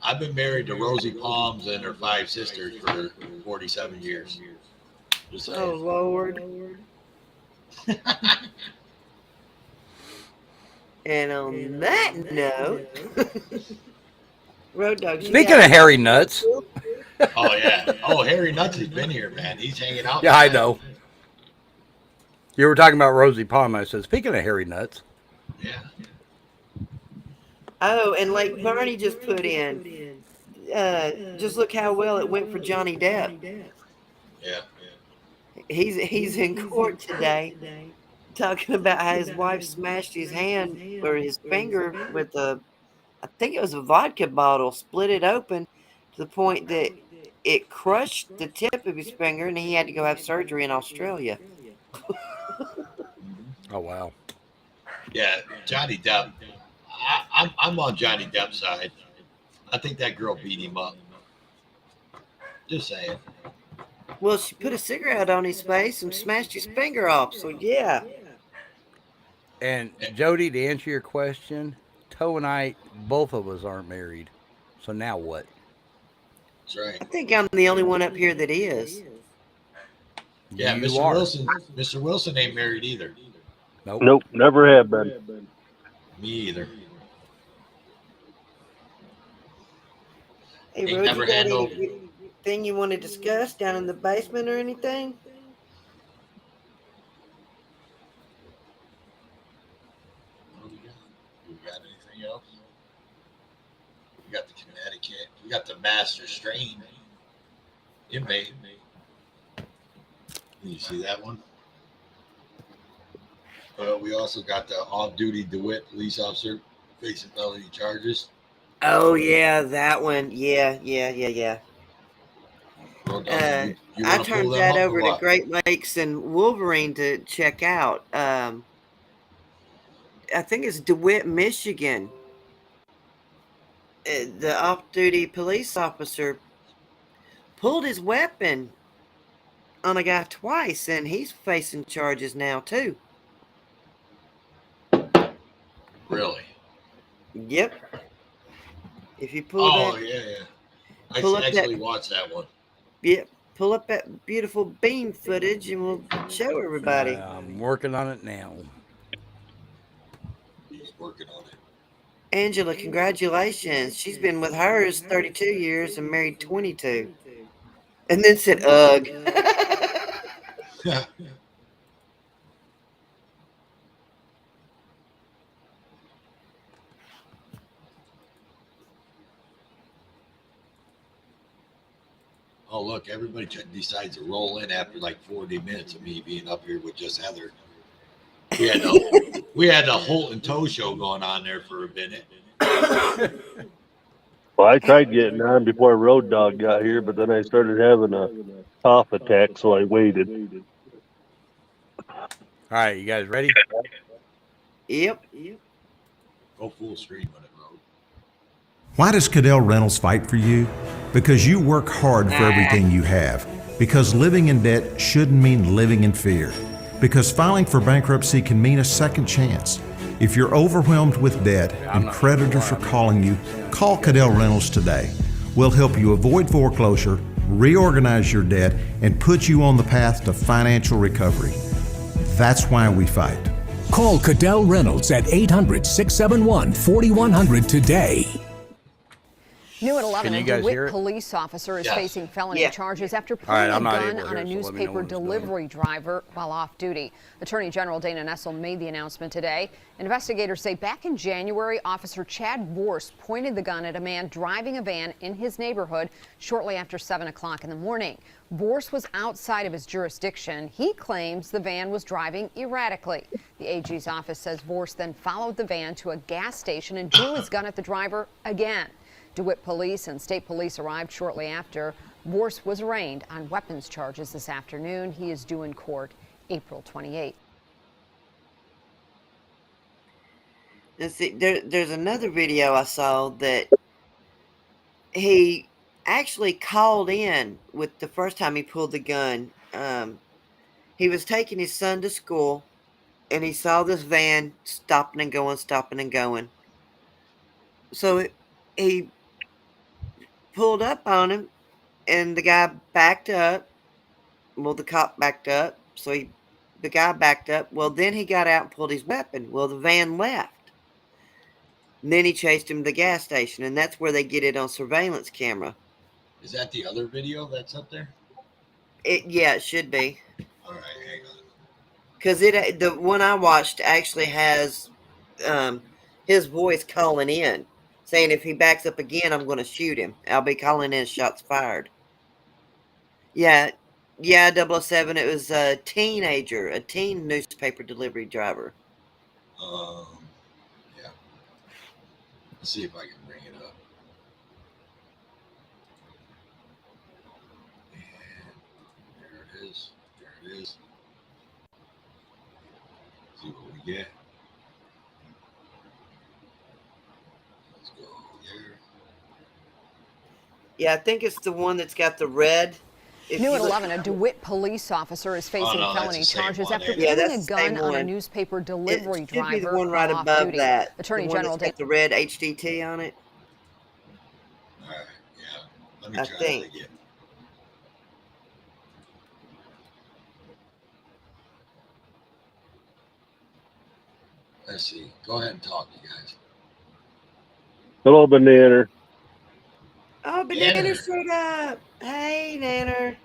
I've been married to Rosie Palms and her 5 sisters for 47 years. Just saying. Oh, Lord. And on that note, Road Dog. Speaking of hairy nuts. Oh, yeah. Oh, Harry Nuts has been here, man. He's hanging out. Yeah, I know. You were talking about Rosie Palm. I said, speaking of hairy nuts. Yeah. Oh, and like Barney just put in, just look how well it went for Johnny Depp. Yeah. He's in court today talking about how his wife smashed his hand or his finger with I think it was a vodka bottle, split it open to the point that it crushed the tip of his finger, and he had to go have surgery in Australia. Oh, wow. Yeah, Johnny Depp. I'm on Johnny Depp's side. I think that girl beat him up. Just saying. Well, she put a cigarette on his face and smashed his finger off, so yeah. And Jody, to answer your question, Toe and I, both of us aren't married. So now what? That's right. I think I'm the only one up here that is. Yeah, You Mr. are. Wilson. Mr. Wilson ain't married either. Nope, never have been. Me either. Hey, Ain't Rose, never you got had no- anything you want to discuss down in the basement or anything? You got anything else? We got the Connecticut. We got the Master Strain inmate. You see that one? We also got the off-duty DeWitt police officer facing felony charges. Oh yeah, that one. Yeah. Well done. I wanna turned pull them that up or over to what? Great Lakes and Wolverine to check out. I think it's DeWitt, Michigan. The off-duty police officer pulled his weapon on a guy twice, and he's facing charges now too. Really? Yep. If you pull Oh, that, yeah. I pull up that- actually watched that one. yep, pull up that beautiful beam footage, and we'll show everybody. I'm working on it now. He's working on it. Angela, congratulations. She's been with hers 32 years and married 22. And then said, ugh. Oh, look, everybody decides to roll in after like 40 minutes of me being up here with just Heather. We had the Holt and Toe show going on there for a minute. Well, I tried getting on before Road Dog got here, but then I started having a cough attack, so I waited. All right, you guys ready? Yep. Go full screen when it rode. Why does Cadell Rentals fight for you? Because you work hard for everything you have. Because living in debt shouldn't mean living in fear. Because filing for bankruptcy can mean a second chance. If you're overwhelmed with debt and creditors are calling you, call Cadell Rentals today. We'll help you avoid foreclosure, reorganize your debt, and put you on the path to financial recovery. That's why we fight. Call Cadell Reynolds at 800-671-4100 today. New at 11, Can a you guys hear DeWitt it? police officer is Yes. facing felony charges after All right, pulling I'm a not gun able to on a hear, so let me know newspaper when it's done. delivery driver while off duty. Attorney General Dana Nessel made the announcement today. Investigators say back in January, Officer Chad Vorse pointed the gun at a man driving a van in his neighborhood shortly after 7 o'clock in the morning. Vorse was outside of his jurisdiction. He claims the van was driving erratically. The AG's office says Vorse then followed the van to a gas station and drew his gun at the driver again. DeWitt police and state police arrived shortly after. Vorse was arraigned on weapons charges this afternoon. He is due in court April 28th. And see, there's another video I saw that he actually called in with the first time he pulled the gun. He was taking his son to school, and he saw this van stopping and going. So he pulled up on him, and the guy backed up. Well, the cop backed up, so the guy backed up. Well, then he got out and pulled his weapon. Well, the van left. And then he chased him to the gas station, and that's where they get it on surveillance camera. Is that the other video that's up there? Yeah, it should be. All right, hang on. Because the one I watched actually has his voice calling in, saying if he backs up again, I'm going to shoot him. I'll be calling in shots fired. Yeah, 007. It was a teenager, a teen newspaper delivery driver. Yeah. Let's see if I can bring it up. And there it is. See what we get. Let's go there. Yeah, I think it's the one that's got the red. New at 11, a DeWitt police officer is facing felony charges after Yeah, pulling a that's the gun same on a one. newspaper delivery It should driver be the one right while off above duty. that. Attorney the one General that's got the red HDT on it. All right, yeah. Let me I try think. that again. Let's see. Go ahead and talk, you guys. Hello, Banana. Oh, Banana showed up. Hey, Nanner.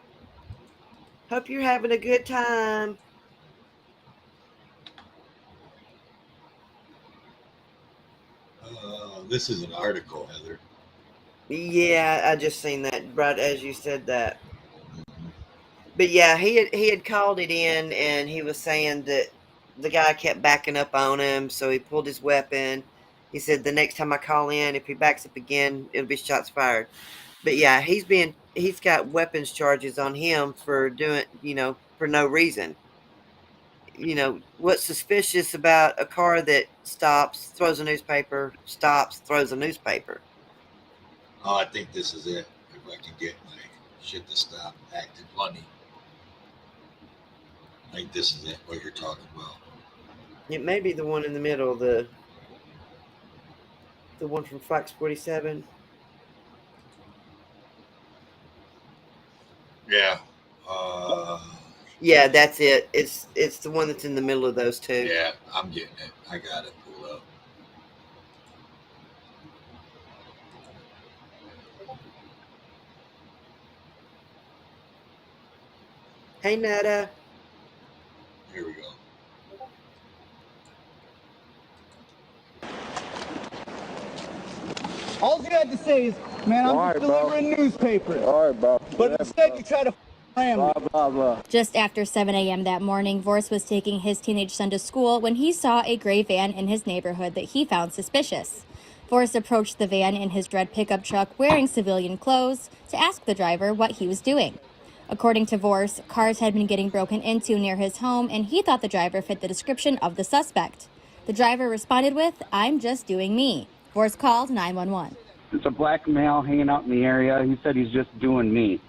Hope you're having a good time. This is an article, Heather. Yeah, I just seen that right as you said that. But yeah, he had called it in, and he was saying that the guy kept backing up on him, so he pulled his weapon. He said the next time I call in, if he backs up again, it'll be shots fired. But yeah, he's got weapons charges on him for doing, for no reason. What's suspicious about a car that stops, throws a newspaper, stops, throws a newspaper? Oh, I think this is it. If I can get my shit to stop acting funny. I think this is it, what you're talking about. It may be the one in the middle, the one from Fox 47. Yeah. Yeah, that's it. It's the one that's in the middle of those two. Yeah, I'm getting it. I got it pulled up. Hey, Nada. Here we go. All you had to say is, man, I'm just delivering newspapers. All right, bro. But instead, you try to ram me. Blah, blah, blah. Just after 7 a.m. that morning, Vorse was taking his teenage son to school when he saw a gray van in his neighborhood that he found suspicious. Vorse approached the van in his red pickup truck wearing civilian clothes to ask the driver what he was doing. According to Vorse, cars had been getting broken into near his home, and he thought the driver fit the description of the suspect. The driver responded with, "I'm just doing me." Vorse called 911. It's a black male hanging out in the area. He said he's just doing me,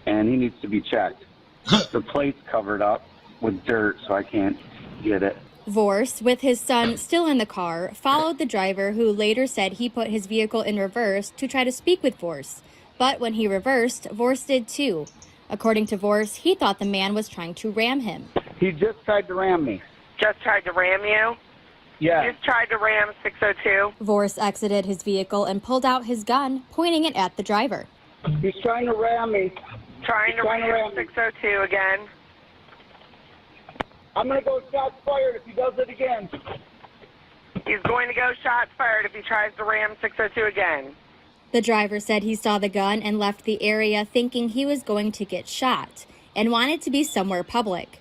and he needs to be checked. The plate's covered up with dirt, so I can't get it. Vorse, with his son still in the car, followed the driver, who later said he put his vehicle in reverse to try to speak with Vorse. But when he reversed, Vorse did too. According to Vorse, he thought the man was trying to ram him. He just tried to ram me. Just tried to ram you? Yeah. Just tried to ram 602? Vorse exited his vehicle and pulled out his gun, pointing it at the driver. He's trying to ram me. Trying to ram 602 again? I'm going to go shots fired if he does it again. He's going to go shots fired if he tries to ram 602 again. The driver said he saw the gun and left the area thinking he was going to get shot and wanted to be somewhere public.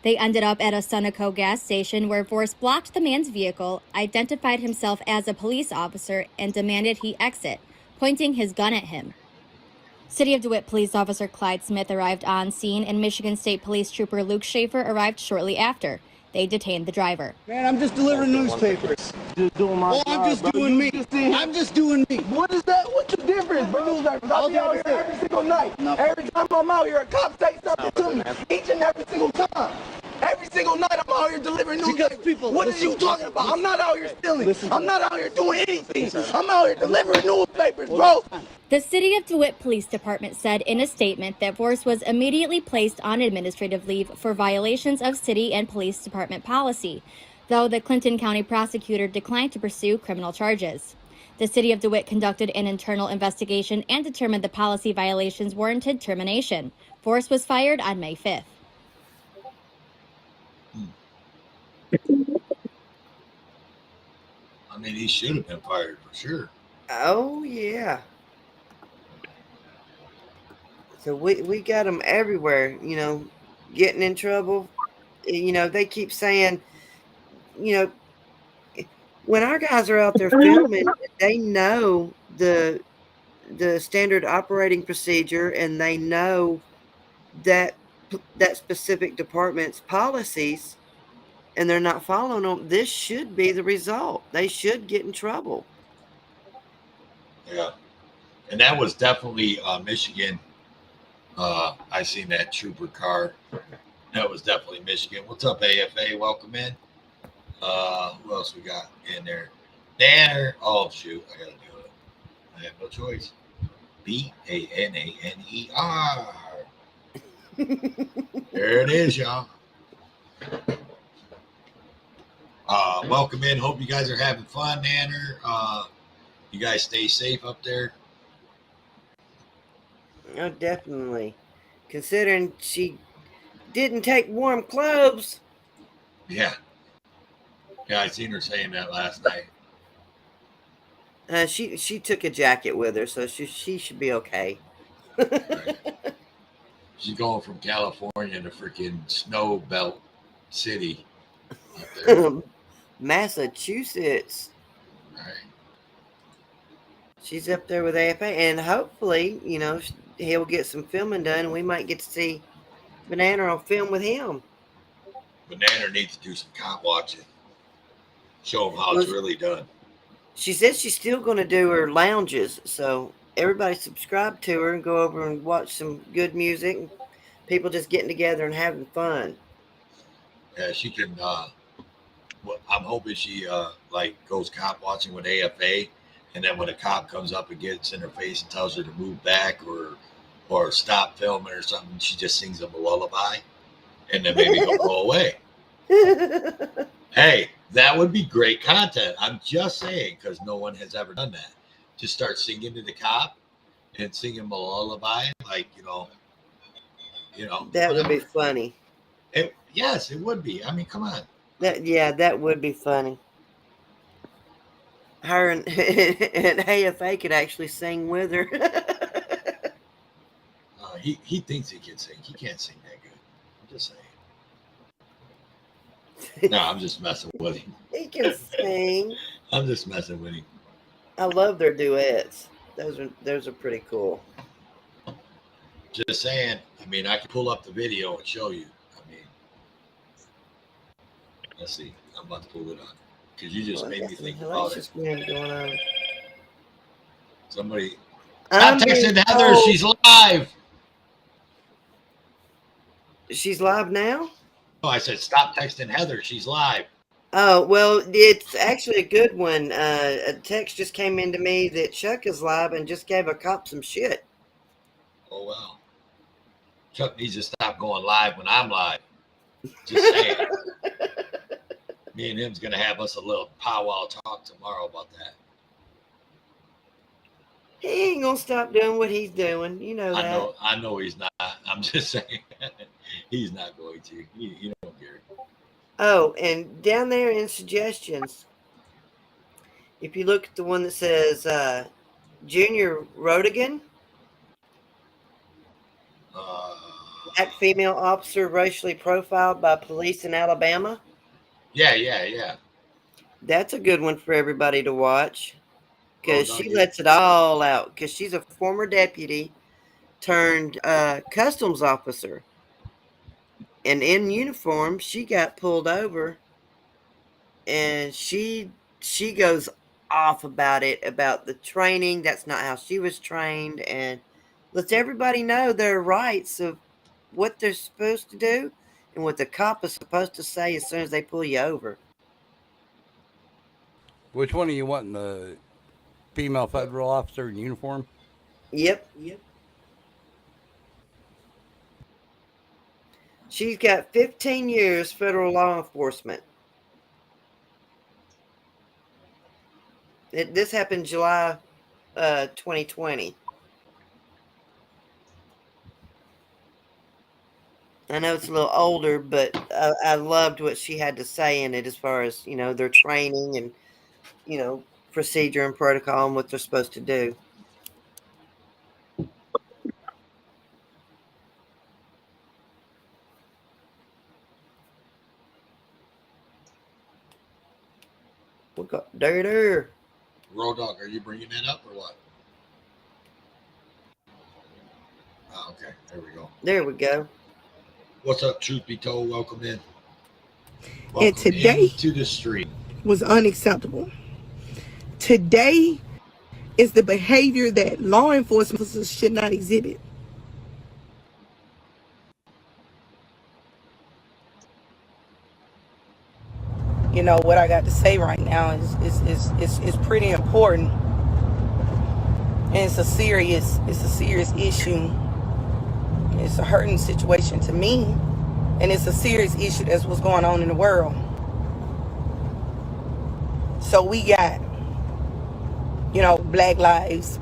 They ended up at a Sunoco gas station where Vorse blocked the man's vehicle, identified himself as a police officer, and demanded he exit, pointing his gun at him. City of DeWitt Police Officer Clyde Smith arrived on scene, and Michigan State Police Trooper Luke Schaefer arrived shortly after. They detained the driver. Man, I'm just delivering newspapers. Just doing my job, I'm just bro. doing me. I'm just doing me. What is that? What's the difference, bro? I'll be out here every single night. No. Every time I'm out here, a cop say something to me. Each and every single time. Every single night I'm out here delivering newspapers. What are you talking about? I'm not out here stealing. I'm not out here doing anything. I'm out here delivering newspapers, bro. The City of DeWitt Police Department said in a statement that Vorse was immediately placed on administrative leave for violations of city and police department policy, though the Clinton County prosecutor declined to pursue criminal charges. The City of DeWitt conducted an internal investigation and determined the policy violations warranted termination. Vorse was fired on May 5th. I mean, he should have been fired for sure. Oh, yeah. So we got them everywhere, you know, getting in trouble. You know, they keep saying, you know, when our guys are out there filming, they know the standard operating procedure, and they know that specific department's policies, and they're not following them. This should be the result. They should get in trouble. Yeah. And that was definitely Michigan. I seen that trooper car. That was definitely Michigan. What's up, AFA? Welcome in. Who else we got in there? Danner. Oh, shoot. I got to do it. I have no choice. BANANER. There it is, y'all. Welcome in. Hope you guys are having fun, Danner. You guys stay safe up there. Oh, definitely. Considering she didn't take warm clothes. Yeah. Yeah, I seen her saying that last night. She took a jacket with her, so she should be okay. Right. She's going from California to freaking Snow Belt City. Up there. Massachusetts. Right. She's up there with AFA, and hopefully, you know, he'll get some filming done, and we might get to see Banana on film with him. Banana needs to do some cop watching. Show him how it's really done. She said she's still going to do her lounges, so everybody subscribe to her and go over and watch some good music. And people just getting together and having fun. Yeah, she can. I'm hoping she like goes cop watching with AFA, and then when a cop comes up and gets in her face and tells her to move back or stop filming or something, she just sings them a lullaby, and then maybe they'll go away. Hey, that would be great content. I'm just saying, because no one has ever done that. Just start singing to the cop and singing a lullaby, like you know. That would be funny. Yes, it would be. I mean, come on. That would be funny. Her and AFA could actually sing with her. He thinks he can sing. He can't sing that good. I'm just saying. No, I'm just messing with him. He can sing. I'm just messing with him. I love their duets. Those are pretty cool. Just saying. I mean, I can pull up the video and show you. I mean, let's see. I'm about to pull it up because you just made me think about it. Going on. Somebody. I'm texting Heather. She's live. She's live now? Oh, I said stop texting Heather. She's live. Oh, well, it's actually a good one. A text just came into me that Chuck is live and just gave a cop some shit. Oh, wow. Chuck needs to stop going live when I'm live. Just saying. Me and him's going to have us a little powwow talk tomorrow about that. He ain't going to stop doing what he's doing. You know that. I know he's not. I'm just saying he's not going to. You don't care. Oh, and down there in suggestions, if you look at the one that says Junior Rodigan, black female officer racially profiled by police in Alabama. Yeah. That's a good one for everybody to watch because she lets it all out because she's a former deputy turned customs officer. And in uniform, she got pulled over and she goes off about it, about the training. That's not how she was trained, and lets everybody know their rights of what they're supposed to do and what the cop is supposed to say as soon as they pull you over. Which one are you wanting? The female federal officer in uniform? Yep. She's got 15 years federal law enforcement. This happened July 2020. I know it's a little older, but I loved what she had to say in it as far as, their training and, procedure and protocol and what they're supposed to do. We got there. Road Dog, are you bringing that up or what? Oh, okay. There we go. There we go. What's up, Truth Be Told? Welcome in. And today to the street was unacceptable. Today is the behavior that law enforcement officers should not exhibit. What I got to say right now is pretty important, and it's a serious issue. It's a hurting situation to me, and it's a serious issue. That's what's going on in the world. So we got, Black Lives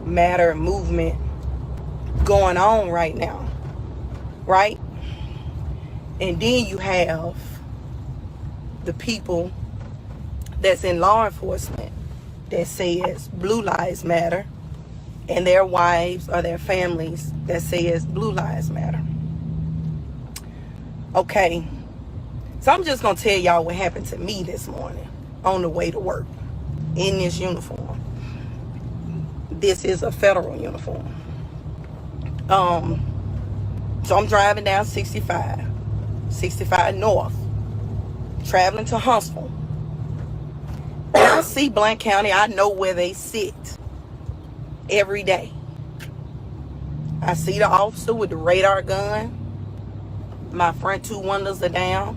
Matter movement going on right now, right? And then you have the people that's in law enforcement that says Blue Lives Matter, and their wives or their families that says Blue Lives Matter. Okay, so I'm just gonna tell y'all what happened to me this morning on the way to work in this uniform. This is a federal uniform. So I'm driving down 65 North, traveling to Huntsville. And I see Blount County. I know where they sit every day. I see the officer with the radar gun. My front two windows are down.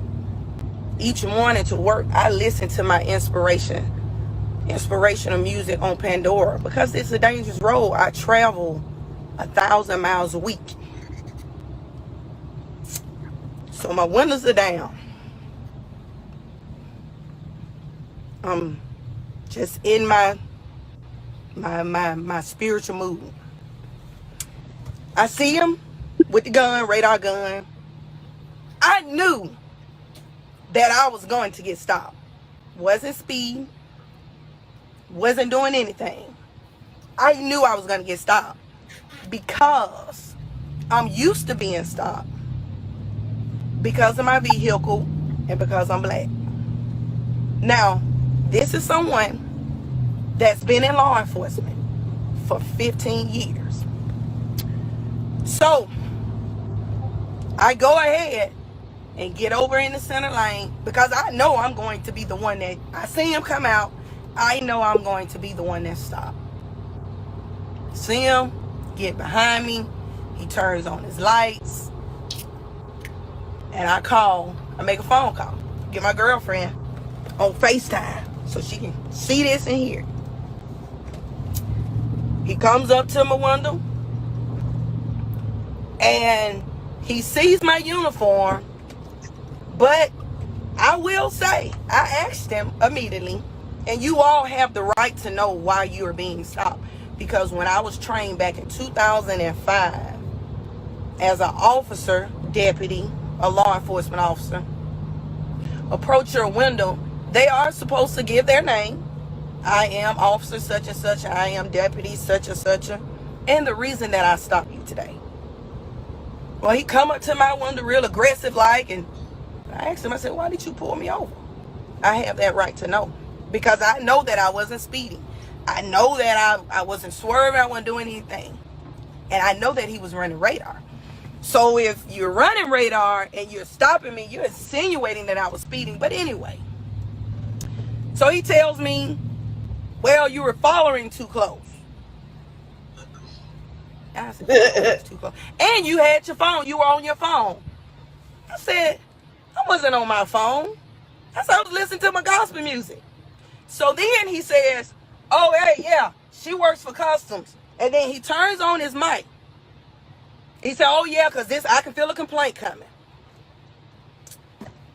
Each morning to work, I listen to my inspirational music on Pandora because it's a dangerous road. I travel 1,000 miles a week. So my windows are down. I'm just in my spiritual mood. I see him with the gun, radar gun. I knew that I was going to get stopped. Wasn't speed, wasn't doing anything. I knew I was going to get stopped because I'm used to being stopped because of my vehicle and because I'm black. Now, this is someone that's been in law enforcement for 15 years. So, I go ahead and get over in the center lane because I know I'm going to be the one that, I see him come out, I know I'm going to be the one that stopped. See him, get behind me, he turns on his lights, and I make a phone call, get my girlfriend on FaceTime so she can see this and hear it. He comes up to my window and he sees my uniform, but I will say, I asked him immediately, and you all have the right to know why you are being stopped. Because when I was trained back in 2005 as an officer, deputy, a law enforcement officer, approach your window, they are supposed to give their name. I am officer such and such, I am deputy such and such, and the reason that I stopped you today. Well, he come up to my window real aggressive like, and I asked him, I said, why did you pull me over? I have that right to know. Because I know that I wasn't speeding. I know that I wasn't swerving, I wasn't doing anything. And I know that he was running radar. So if you're running radar and you're stopping me, you're insinuating that I was speeding. But anyway. So he tells me, well, you were following too close. I said, too close. And you had your phone. You were on your phone. I said, I wasn't on my phone. I said, I was listening to my gospel music. So then he says, oh, hey, yeah, she works for Customs. And then he turns on his mic. He said, oh, yeah, because I can feel a complaint coming.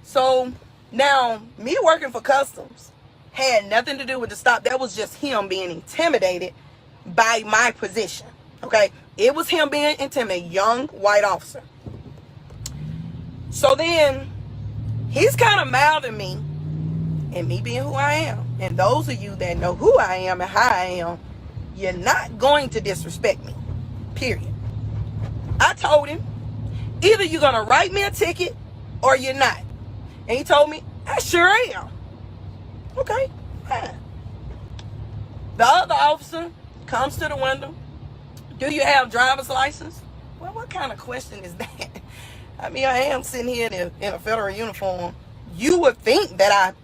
So now, me working for Customs had nothing to do with the stop. That was just him being intimidated by my position. Okay? It was him being intimidated, young white officer. So then, he's kind of mouthing me, and me being who I am. And those of you that know who I am and how I am, you're not going to disrespect me. Period. I told him, either you're going to write me a ticket or you're not. And he told me, I sure am. Okay, fine. The other officer comes to the window. Do you have driver's license? Well, what kind of question is that? I mean, I am sitting here in a federal uniform. You would think that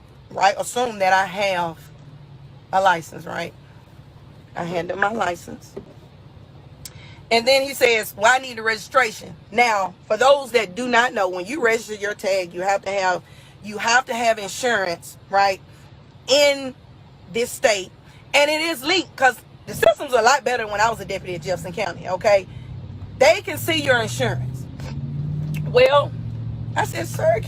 assume that I have a license, right? I hand him my license. And then he says, well, I need a registration. Now, for those that do not know, when you register your tag, you have to have insurance, right, in this state. And it is linked because the system's a lot better when I was a deputy at Jefferson County, okay? They can see your insurance. Well, I said, sir,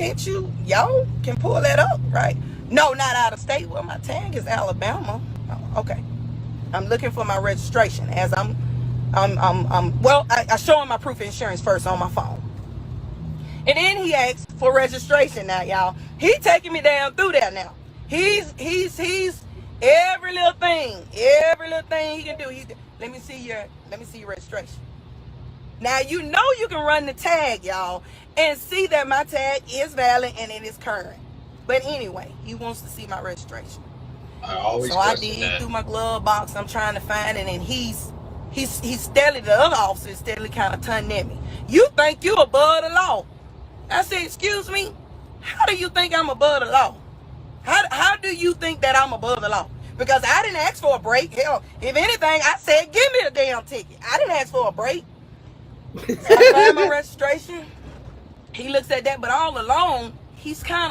y'all can pull that up, right? No, not out of state. Well, my tag is Alabama. Oh, okay. I'm looking for my registration as I show him my proof of insurance first on my phone. And then he asks for registration now, y'all. He taking me down through that now. He's every little thing he can do. Let me see your registration. Now, you know you can run the tag, y'all, and see that my tag is valid and it is current. But anyway, he wants to see my registration. So I dig through my glove box. I'm trying to find it, and he's steadily, the other officer is steadily kind of turning at me. You think you above the law? I said, excuse me, how do you think I'm above the law? How do you think that I'm above the law? Because I didn't ask for a break. Hell, if anything, I said, give me a damn ticket. I didn't ask for a break. So I find my registration. He looks at that, but all along, he's trying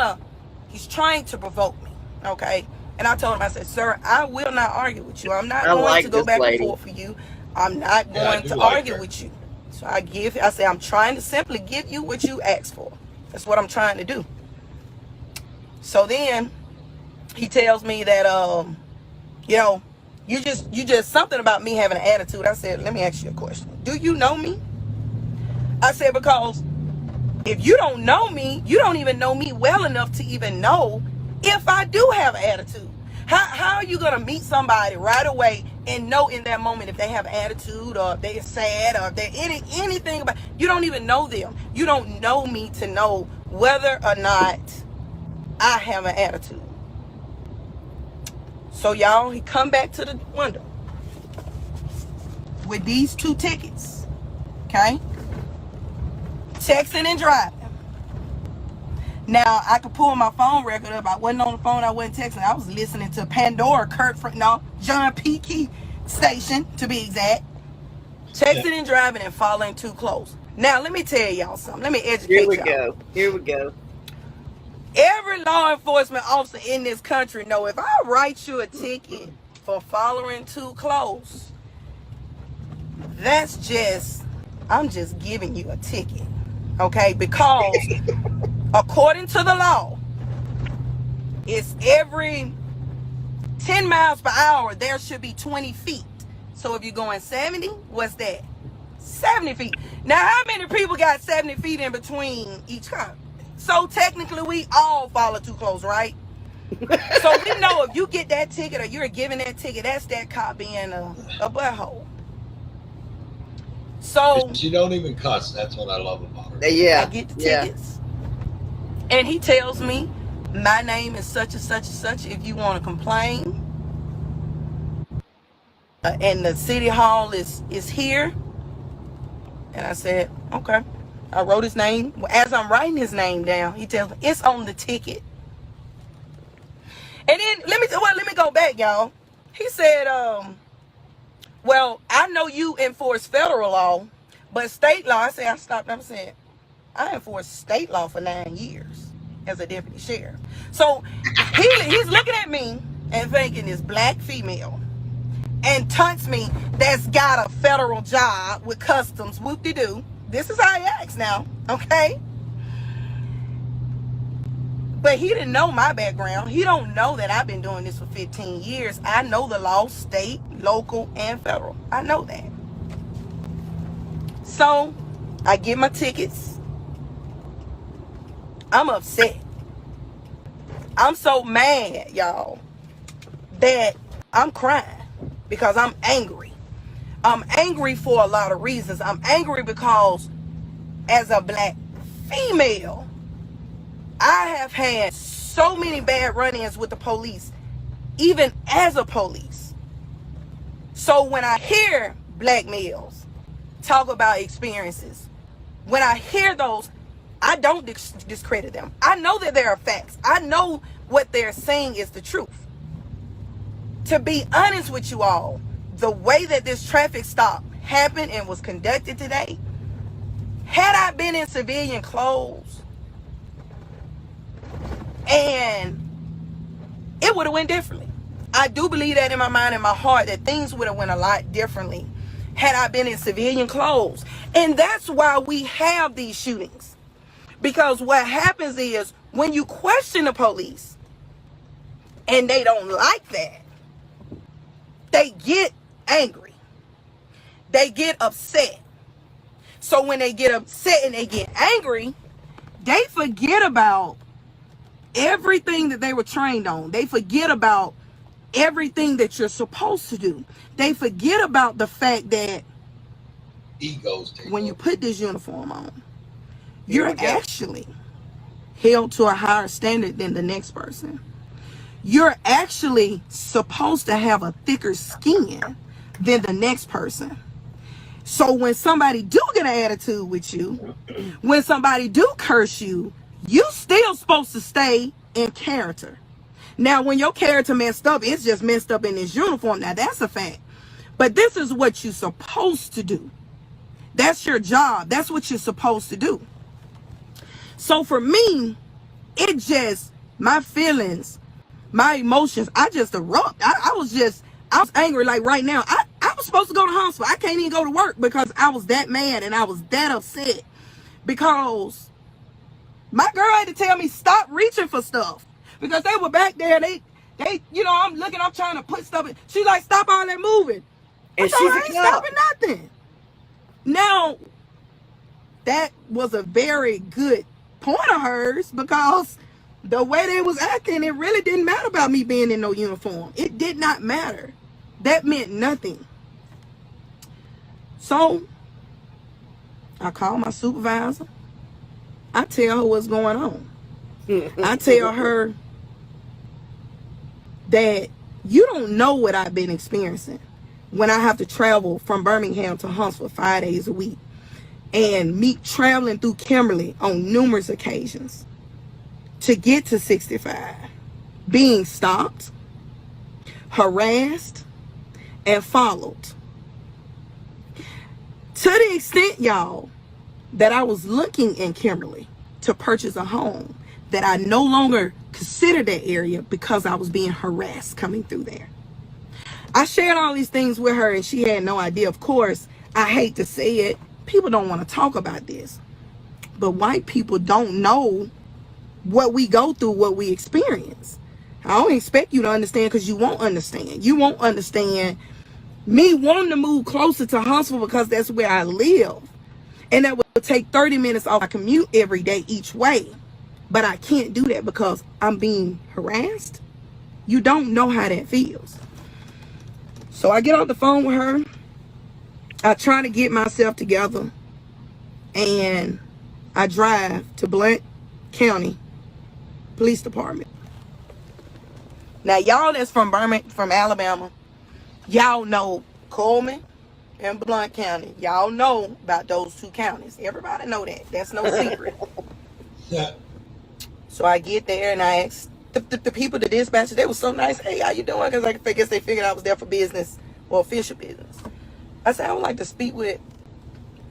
to provoke me, okay? And I told him, I said, sir, I will not argue with you. I'm not going to go back and forth for you. I'm not going to argue with you. So I say, I'm trying to simply give you what you asked for. That's what I'm trying to do. So then he tells me that, you just something about me having an attitude. I said, let me ask you a question. Do you know me? I said, because if you don't know me, you don't even know me well enough to even know if I do have an attitude. How are you gonna meet somebody right away and know in that moment if they have attitude or if they're sad or if they're anything about, you don't even know them. You don't know me to know whether or not I have an attitude. So y'all, he come back to the window with these 2 tickets, okay? Texting and driving. Now, I could pull my phone record up. I wasn't on the phone. I wasn't texting. I was listening to Pandora, John P. Key station, to be exact. Texting and driving and following too close. Now, let me tell y'all something. Let me educate y'all. Here we go. Every law enforcement officer in this country know if I write you a ticket for following too close, that's just, I'm just giving you a ticket, okay? Because according to the law, it's every 10 miles per hour, there should be 20 feet. So if you're going 70, what's that? 70 feet. Now, how many people got 70 feet in between each car? So technically, we all follow too close, right? So we know if you get that ticket or you're giving that ticket, that's that cop being a butthole. So she don't even cuss. That's what I love about her. I get the tickets. And he tells me, my name is such and such and such. If you want to complain, and the city hall is here. And I said, okay. I wrote his name. As I'm writing his name down, he tells me it's on the ticket. And then let me go back, y'all. He said, well, I know you enforce federal law, but state law. I said, I stopped. I said, I enforced state law for 9 years as a deputy sheriff. So he's looking at me and thinking this black female and taunts me that's got a federal job with customs. Whoop-de-doo. This is how he acts now, okay? But he didn't know my background. He don't know that I've been doing this for 15 years. I know the law, state, local, and federal. I know that. So, I get my tickets. I'm upset. I'm so mad, y'all, that I'm crying because I'm angry. I'm angry for a lot of reasons. I'm angry because as a black female, I have had so many bad run-ins with the police, even as a police. So when I hear black males talk about experiences, when I hear those, I don't discredit them. I know that there are facts. I know what they're saying is the truth. To be honest with you all, the way that this traffic stop happened and was conducted today, had I been in civilian clothes, and it would have went differently. I do believe that in my mind and my heart that things would have went a lot differently had I been in civilian clothes. And that's why we have these shootings. Because what happens is when you question the police and they don't like that, they get angry. They get upset. So when they get upset and they get angry, they forget about everything that they were trained on. They forget about everything that you're supposed to do. They forget about the fact that egos when you put this uniform on, you're actually held to a higher standard than the next person. You're actually supposed to have a thicker skin than the next person. So when somebody do get an attitude with you, when somebody do curse you, you still supposed to stay in character. Now, when your character messed up, it's just messed up in this uniform. Now, that's a fact. But this is what you're supposed to do. That's your job. That's what you're supposed to do. So for me, it just, my feelings, my emotions, I just erupt. I was angry. Like right now, I was supposed to go to the hospital. I can't even go to work because I was that mad and I was that upset because my girl had to tell me stop reaching for stuff because they were back there. They, I'm looking, I'm trying to put stuff in. She's like, stop all that moving. And I ain't stopping nothing. Now, that was a very good point of hers because the way they was acting, it really didn't matter about me being in no uniform. It did not matter. That meant nothing. So I call my supervisor. I tell her what's going on. I tell her that you don't know what I've been experiencing when I have to travel from Birmingham to Huntsville 5 days a week, and me traveling through Kimberly on numerous occasions to get to 65, being stopped, harassed, and followed. To the extent, y'all, that I was looking in Kimberly to purchase a home, that I no longer considered that area because I was being harassed coming through there. I shared all these things with her and she had no idea. Of course, I hate to say it, people don't want to talk about this, but white people don't know what we go through, what we experience. I don't expect you to understand, because you won't understand. You won't understand me wanting to move closer to Huntsville because that's where I live. And that would take 30 minutes off my commute every day each way. But I can't do that because I'm being harassed. You don't know how that feels. So I get off the phone with her. I try to get myself together. And I drive to Blount County Police Department. Now, y'all that's from Alabama, y'all know Coleman and Blount County. Y'all know about those two counties. Everybody know that. That's no secret. Yeah. So I get there and I ask the people, the dispatcher, they were so nice. Hey, how you doing? Because I guess they figured I was there for business or official business. I said, I would like to speak with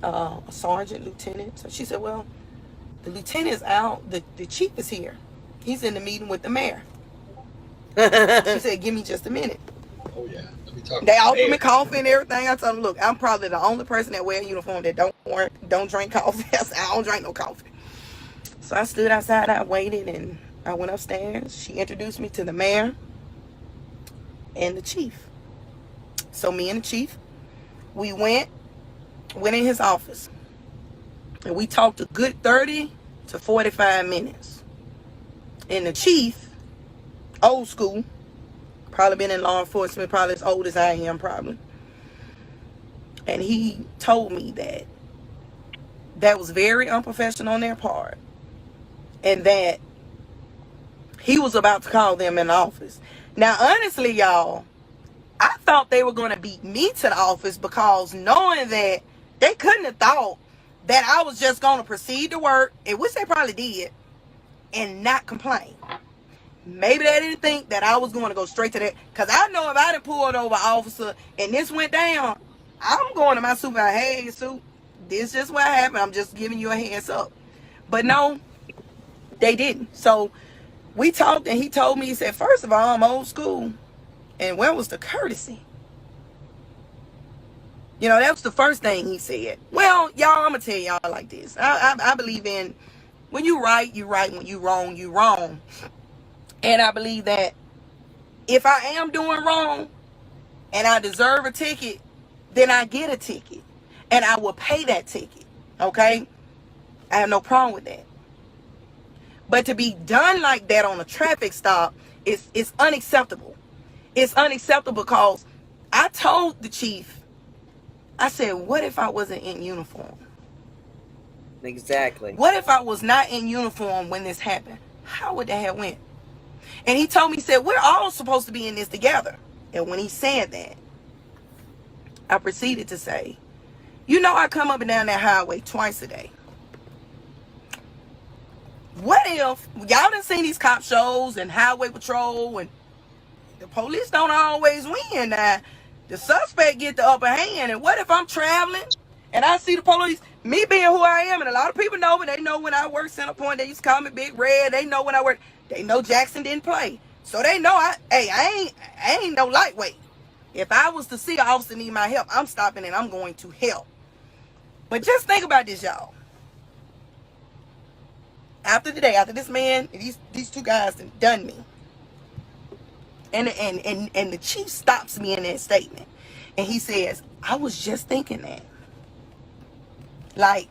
a sergeant, lieutenant. So she said, well, the lieutenant's out. The chief is here. He's in the meeting with the mayor. She said, give me just a minute. Oh, yeah. Let me talk. They offered me coffee and everything. I told them, look, I'm probably the only person that wear a uniform that don't drink coffee. I said, I don't drink no coffee. So I stood outside, I waited, and I went upstairs. She introduced me to the mayor and the chief. So me and the chief, we went in his office. And we talked a good 30 to 45 minutes. And the chief, old school, probably been in law enforcement, probably as old as I am, probably. And he told me that was very unprofessional on their part. And that he was about to call them in the office. Now, honestly, y'all, I thought they were going to beat me to the office, because knowing that they couldn't have thought that I was just going to proceed to work, and which they probably did, and not complain. Maybe they didn't think that I was going to go straight to that. Because I know if I done pulled over an officer and this went down, I'm going to my supervisor, hey, Sue, this is just what happened. I'm just giving you a heads up. But no, they didn't. So we talked and he told me, he said, first of all, I'm old school. And where was the courtesy? You know, that was the first thing he said. Well, y'all, I'm going to tell y'all like this. I believe in when you right, you right. When you wrong, you wrong. And I believe that if I am doing wrong and I deserve a ticket, then I get a ticket. And I will pay that ticket. Okay? I have no problem with that. But to be done like that on a traffic stop is unacceptable. It's unacceptable because I told the chief, I said, what if I wasn't in uniform? Exactly. What if I was not in uniform when this happened? How would that have went? And he told me, he said, we're all supposed to be in this together. And when he said that, I proceeded to say, you know, I come up and down that highway twice a day. What if y'all done seen these cop shows and highway patrol, and the police don't always win? Now, the suspect get the upper hand. And what if I'm traveling and I see the police, me being who I am, and a lot of people know me, they know when I work Centerpoint, they used to call me Big Red. They know when I work, they know Jackson didn't play. So they know I ain't no lightweight. If I was to see an officer need my help, I'm stopping and I'm going to help. But just think about this, y'all. After today, after this man, these two guys done me. And the chief stops me in that statement. And he says, I was just thinking that. Like,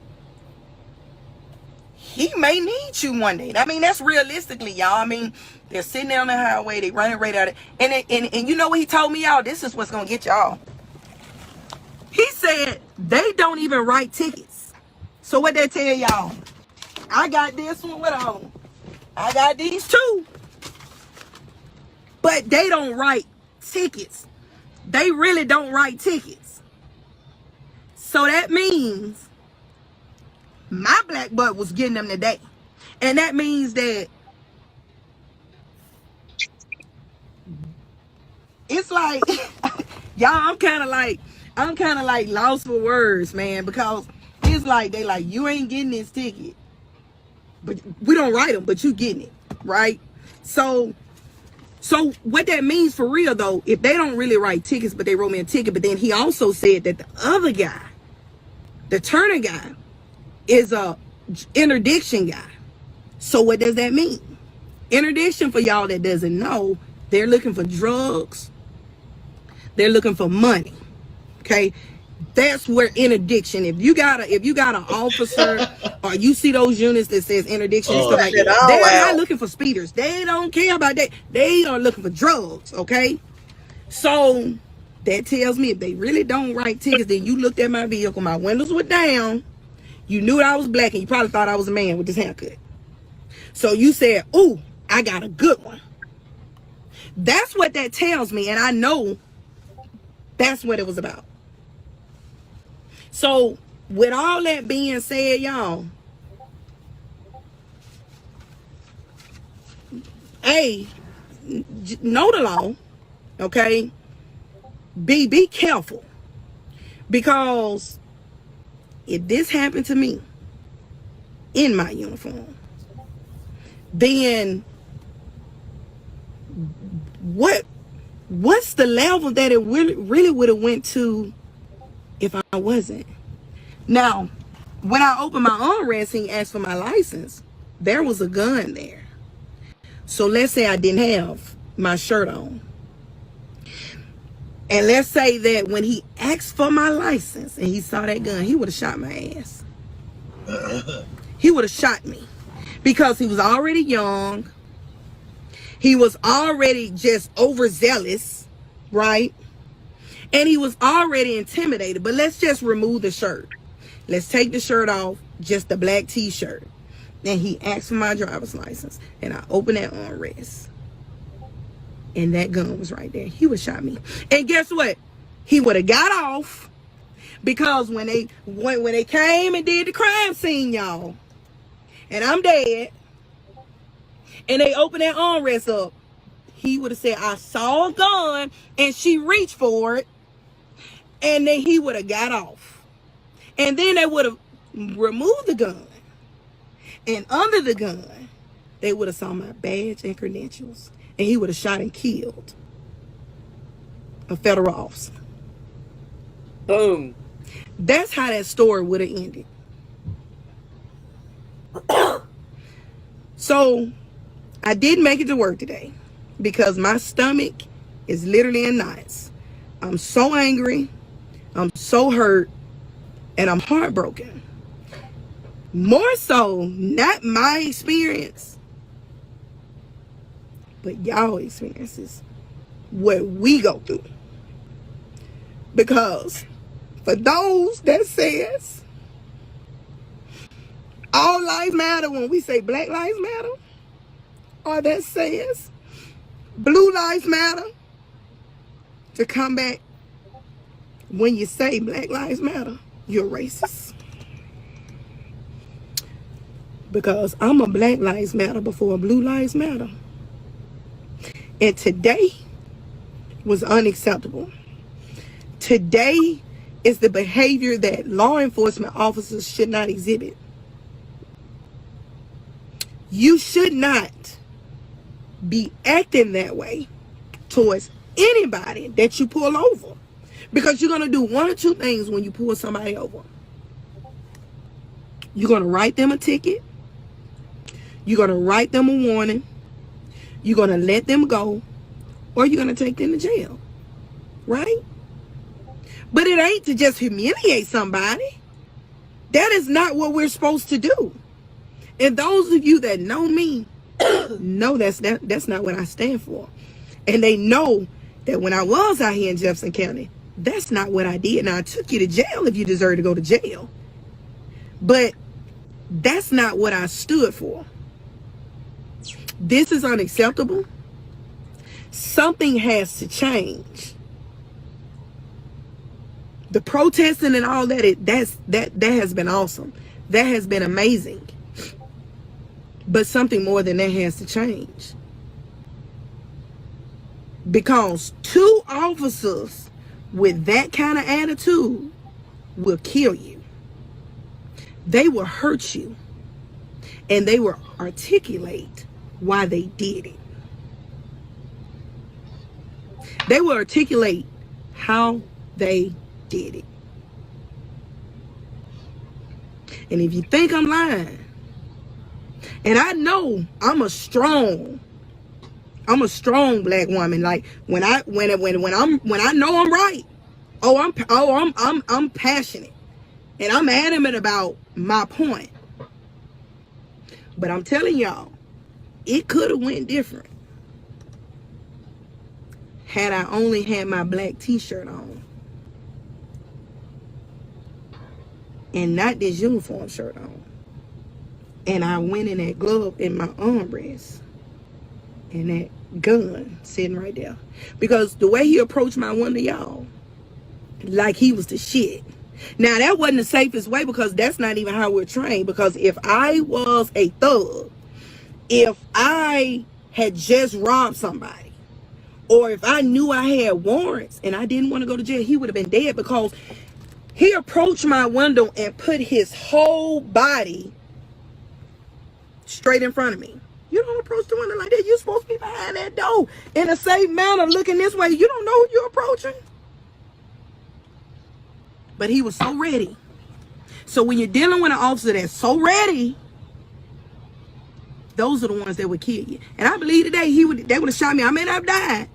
he may need you one day. I mean, that's realistically, y'all. I mean, they're sitting there on the highway, they running right at it. And you know what he told me, y'all? This is what's gonna get y'all. He said they don't even write tickets. So what they tell y'all? I got this one with them. I got these two. But they don't write tickets. They really don't write tickets. So that means my black butt was getting them today. And that means that it's like, y'all, I'm kind of like lost for words, man, because it's like, they like, you ain't getting this ticket. But we don't write them, but you getting it, right? So what that means for real, though, if they don't really write tickets, but they wrote me a ticket, but then he also said that the other guy, the Turner guy, is a interdiction guy. So what does that mean? Interdiction, for y'all that doesn't know, they're looking for drugs. They're looking for money. Okay, that's where interdiction. If you got an officer or you see those units that says interdiction and stuff like that, they're not looking for speeders. They don't care about that. They are looking for drugs. Okay, so that tells me if they really don't write tickets, then you looked at my vehicle, my windows were down, you knew I was black, and you probably thought I was a man with this haircut. So you said, "Ooh, I got a good one." That's what that tells me, and I know that's what it was about. So with all that being said, y'all, A, know the law, okay? B, be careful, because if this happened to me in my uniform, then what's the level that it really would have went to if I wasn't? Now, when I opened my armrest and he asked for my license, there was a gun there. So let's say I didn't have my shirt on. And let's say that when he asked for my license and he saw that gun, he would have shot my ass. He would have shot me, because he was already young. He was already just overzealous, right? And he was already intimidated. But let's just remove the shirt. Let's take the shirt off, just the black t-shirt. And he asked for my driver's license. And I opened that armrest. And that gun was right there. He would have shot me. And guess what? He would have got off, because when they came and did the crime scene, y'all, and I'm dead, and they opened that armrest up, he would have said, "I saw a gun," and she reached for it, and then he would have got off. And then they would have removed the gun. And under the gun, they would have saw my badge and credentials. And he would have shot and killed a federal officer. Boom. That's how that story would have ended. So I didn't make it to work today because my stomach is literally in knots. I'm so angry. I'm so hurt. And I'm heartbroken. More so, not my experience, but y'all experiences, what we go through. Because for those that says all lives matter when we say Black Lives Matter, or that says Blue Lives Matter, to come back when you say Black Lives Matter, you're racist. Because I'm a Black Lives Matter before Blue Lives Matter. And today was unacceptable. Today is the behavior that law enforcement officers should not exhibit. You should not be acting that way towards anybody that you pull over. Because you're going to do one or two things when you pull somebody over. You're going to write them a ticket. You're going to write them a warning. You're going to let them go. Or you're going to take them to jail. Right? But it ain't to just humiliate somebody. That is not what we're supposed to do. And those of you that know me know that's not what I stand for. And they know that when I was out here in Jefferson County, that's not what I did. Now, I took you to jail if you deserve to go to jail. But that's not what I stood for. This is unacceptable. Something has to change. The protesting and all that, that has been awesome. That has been amazing. But something more than that has to change. Because 2 officers with that kind of attitude will kill you. They will hurt you. And they will articulate why they did it. They will articulate how they did it. And if you think I'm lying, and I know I'm a strong black woman. Like when I know I'm right, I'm passionate, and I'm adamant about my point. But I'm telling y'all, it could have went different had I only had my black t-shirt on and not this uniform shirt on. And I went in that glove in my armrest and that gun sitting right there. Because the way he approached my window, y'all, like he was the shit. Now, that wasn't the safest way, because that's not even how we're trained. Because if I was a thug, if I had just robbed somebody, or if I knew I had warrants and I didn't want to go to jail, he would have been dead, because he approached my window and put his whole body straight in front of me. You don't approach the window like that. You're supposed to be behind that door in a safe manner, looking this way. You don't know who you're approaching. But he was so ready. So when you're dealing with an officer that's so ready, those are the ones that would kill you. And I believe today they would have shot me. I may not have died,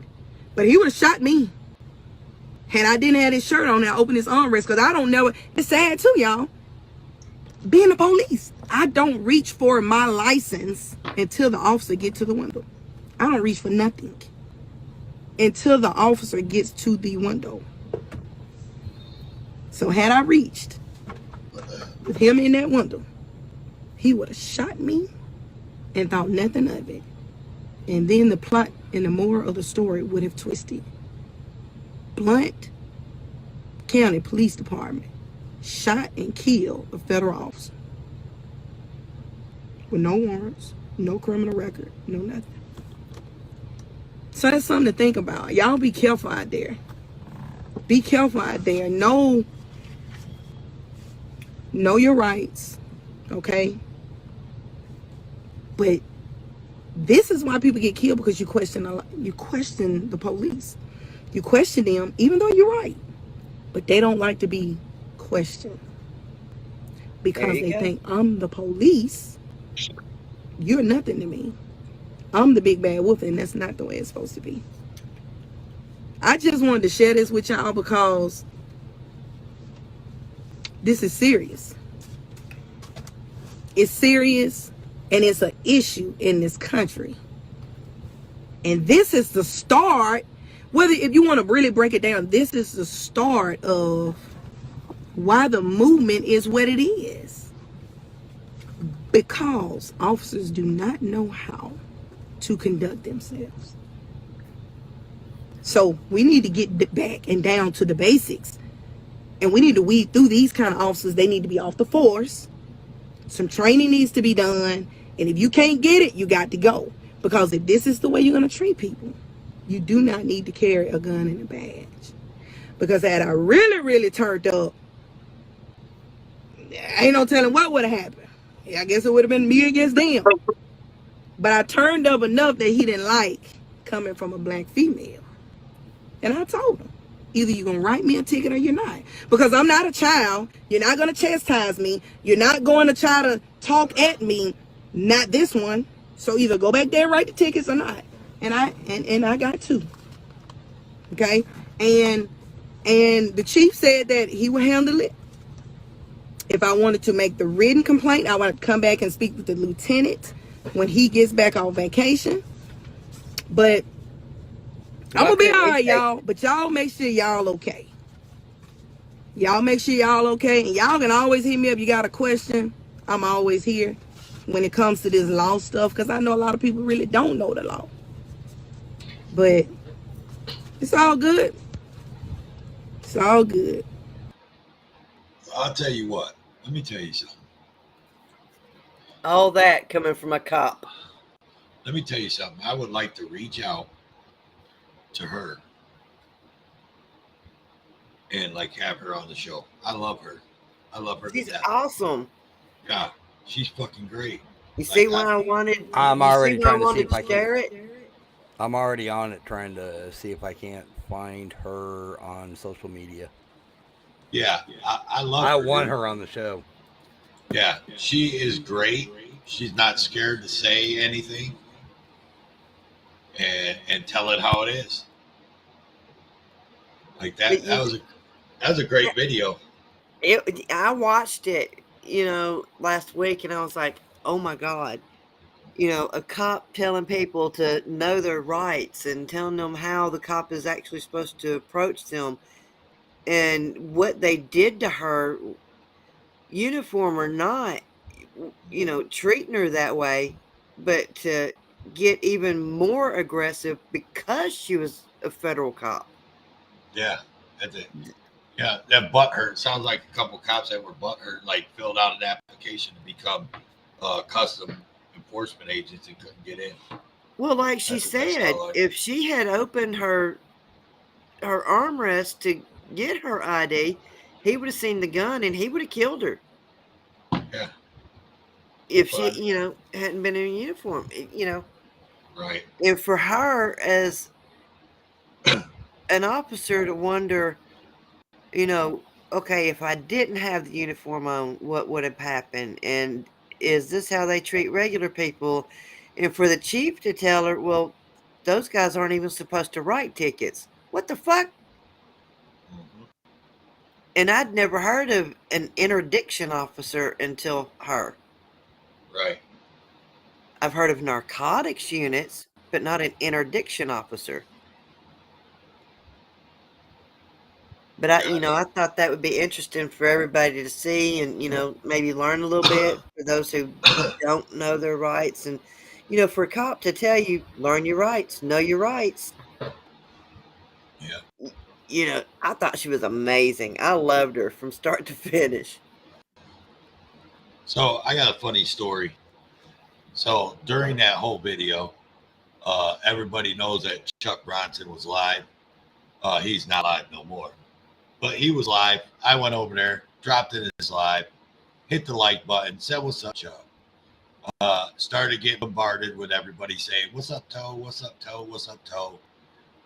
but he would have shot me had I didn't have his shirt on and I opened his armrest. Because I don't know. It's sad too, y'all. Being the police, I don't reach for my license until the officer gets to the window. I don't reach for nothing until the officer gets to the window. So had I reached with him in that window, he would have shot me and thought nothing of it. And then the plot and the moral of the story would have twisted. Blount County Police Department shot and killed a federal officer with no warrants, no criminal record, no nothing. So that's something to think about. Y'all be careful out there. Be careful out there. Know your rights, okay? But this is why people get killed, because you question the police. You question them, even though you're right. But they don't like to be questioned. Because they think, I'm the police. You're nothing to me. I'm the big bad wolf, and that's not the way it's supposed to be. I just wanted to share this with y'all because this is serious. It's serious, and it's an issue in this country. And this is the start, if you want to really break it down, this is the start of why the movement is what it is. Because officers do not know how to conduct themselves. So we need to get back and down to the basics. And we need to weed through these kind of officers. They need to be off the force. Some training needs to be done. And if you can't get it, you got to go. Because if this is the way you're going to treat people, you do not need to carry a gun and a badge. Because had I really, really turned up, ain't no telling what would have happened. I guess it would have been me against them. But I turned up enough that he didn't like coming from a black female. And I told him, either you're going to write me a ticket or you're not. Because I'm not a child. You're not going to chastise me. You're not going to try to talk at me. Not this one. So either go back there and write the tickets or not. And I got two. Okay? And the chief said that he would handle it. If I wanted to make the written complaint, I would come back and speak with the lieutenant when he gets back on vacation. But I'm gonna be all right, y'all. But y'all make sure y'all okay. Y'all make sure y'all okay. And y'all can always hit me up. You got a question? I'm always here when it comes to this law stuff, because I know a lot of people really don't know the law. But it's all good. It's all good. I'll tell you what. Let me tell you something. All that coming from a cop. Let me tell you something. I would like to reach out to her and like have her on the show. I love her. I love her. She's awesome. Yeah, she's fucking great. You see why I wanted? I'm already trying to see if I share can. it. I'm already on it, trying to see if I can't find her on social media. Yeah, I love her. I want her on the show. Yeah, she is great. She's not scared to say anything and tell it how it is. Like that. That was a great video. I watched it, last week, and I was like, oh my God. A cop telling people to know their rights and telling them how the cop is actually supposed to approach them, and what they did to her, uniform or not, treating her that way, but to get even more aggressive because she was a federal cop. Yeah, that's it. Yeah, that butthurt sounds like a couple cops that were butthurt, like filled out an application to become custom enforcement agents and couldn't get in. Well, like she said, if she had opened her armrest to get her ID, he would have seen the gun and he would have killed her. Yeah. If she, hadn't been in uniform, Right. And for her as an officer to wonder, okay, if I didn't have the uniform on, what would have happened? And is this how they treat regular people? And for the chief to tell her, well, those guys aren't even supposed to write tickets. What the fuck? Mm-hmm. And I'd never heard of an interdiction officer until her. Right. I've heard of narcotics units, but not an interdiction officer. But I thought that would be interesting for everybody to see and, maybe learn a little bit for those who don't know their rights. And, for a cop to tell you, learn your rights, know your rights. Yeah. I thought she was amazing. I loved her from start to finish. So I got a funny story. So during that whole video, everybody knows that Chuck Bronson was live. He's not live no more. But he was live. I went over there, dropped in his live, hit the like button, said, "What's up, Chuck?" Started getting bombarded with everybody saying, "What's up, Toe? What's up, Toe? What's up, Toe?"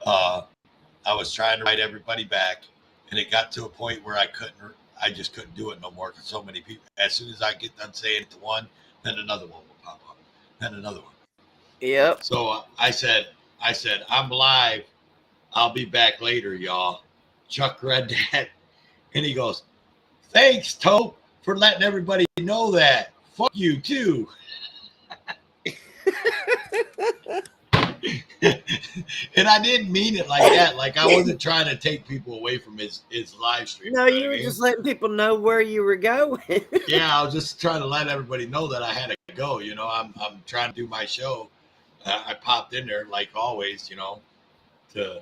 I was trying to write everybody back, and it got to a point where I just couldn't do it no more because so many people, as soon as I get done saying it to one, then another one will pop up, then another one. Yep. So I said, "I'm live. I'll be back later, y'all." Chuck read that, and he goes, "Thanks, Toe, for letting everybody know that. Fuck you, too." And I didn't mean it like that. Like, I wasn't trying to take people away from his live stream. No, you were just letting people know where you were going. Yeah, I was just trying to let everybody know that I had to go. I'm trying to do my show. I popped in there, like always, to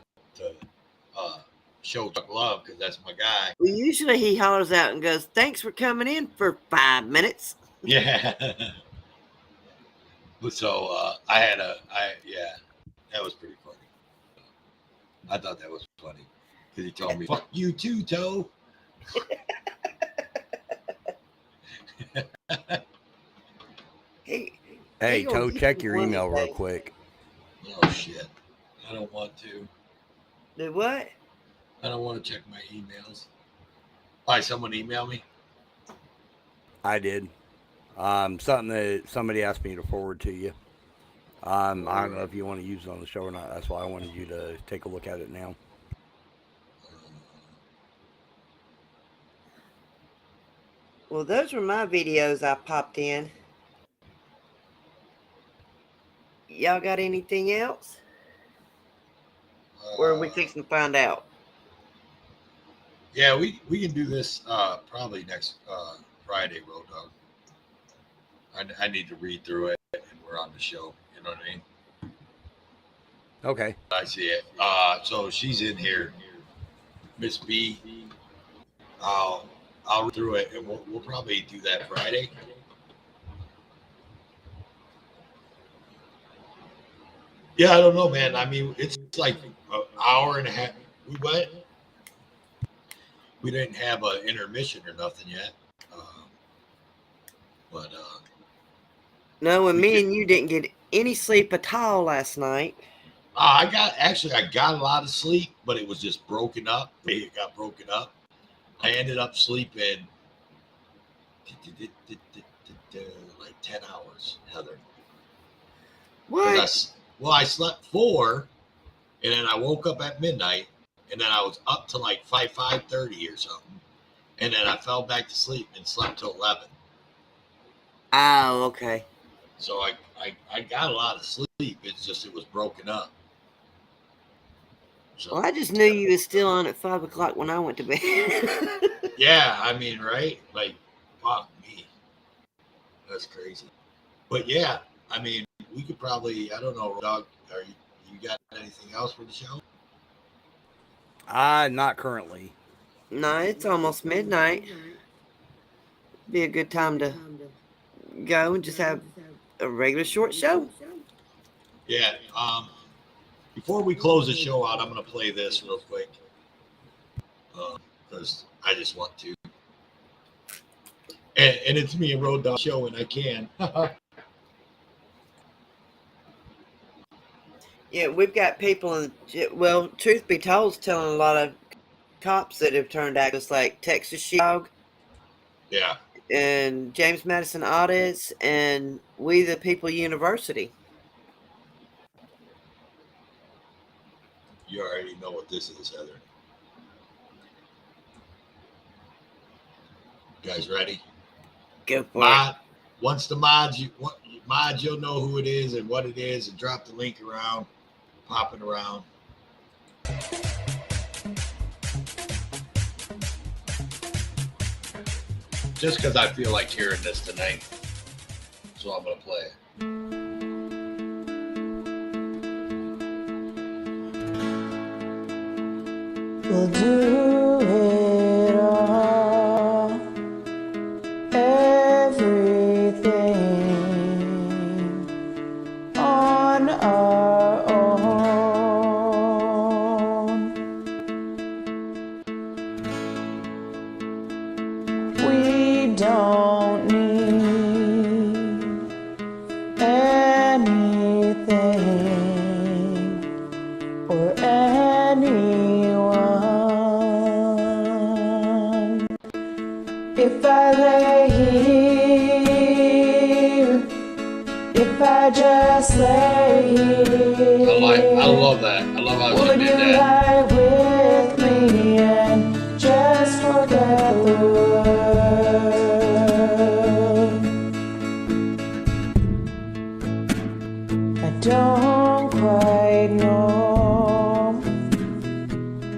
show Chuck love because that's my guy. Well, usually he hollers out and goes, "Thanks for coming in for 5 minutes." Yeah. So that was pretty funny. I thought that was funny because he told me, "Fuck you too, Toe." Hey, Toe, check your email real quick. Oh shit! I don't want to. Do what? I don't want to check my emails. Why? Someone email me? I did. Something that somebody asked me to forward to you. I don't know if you want to use it on the show or not. That's why I wanted you to take a look at it now. Well, those were my videos I popped in. Y'all got anything else? Or are we fixing to find out? Yeah, we can do this probably next Friday, Road Dog. I need to read through it, and we're on the show. You know what I mean? Okay. I see it. So she's in here, Miss B. I'll read through it, and we'll probably do that Friday. Yeah, I don't know, man. I mean, it's like an hour and a half. We didn't have an intermission or nothing yet. No, and me and you didn't get any sleep at all last night. I got a lot of sleep, but it was just broken up. It got broken up. I ended up sleeping like 10 hours, Heather. What? I slept 4, and then I woke up at midnight, and then I was up to like 5:30 or something, and then I fell back to sleep and slept till 11. Oh, okay. So I got a lot of sleep. It's just it was broken up. So, Well, I just knew you was still on at 5 o'clock when I went to bed. yeah, I mean, right? Like, fuck me. That's crazy. But yeah, I mean, we could probably, I don't know, Dog, you got anything else for the show? Not currently. No, it's almost midnight. Be a good time to go and just have a regular short show. Yeah. Before we close the show out, I'm going to play this real quick because I just want to. And it's me and Road Dog show, and I can. Yeah, we've got people well, truth be told, telling a lot of cops that have turned out just like Texas Sheepdog. Yeah. And James Madison Audits and We the People University. You already know what this is, Heather. You guys ready? Go for it. Once the mods, you'll know who it is and what it is, and drop the link around, pop it around. Just because I feel like hearing this tonight, so I'm gonna play it. We'll do it all, everything on our own. We don't need anything or anyone. If I lay here, if I just lay here, I love that. I love how she would did you that. lie with me and just forget the world? I don't quite know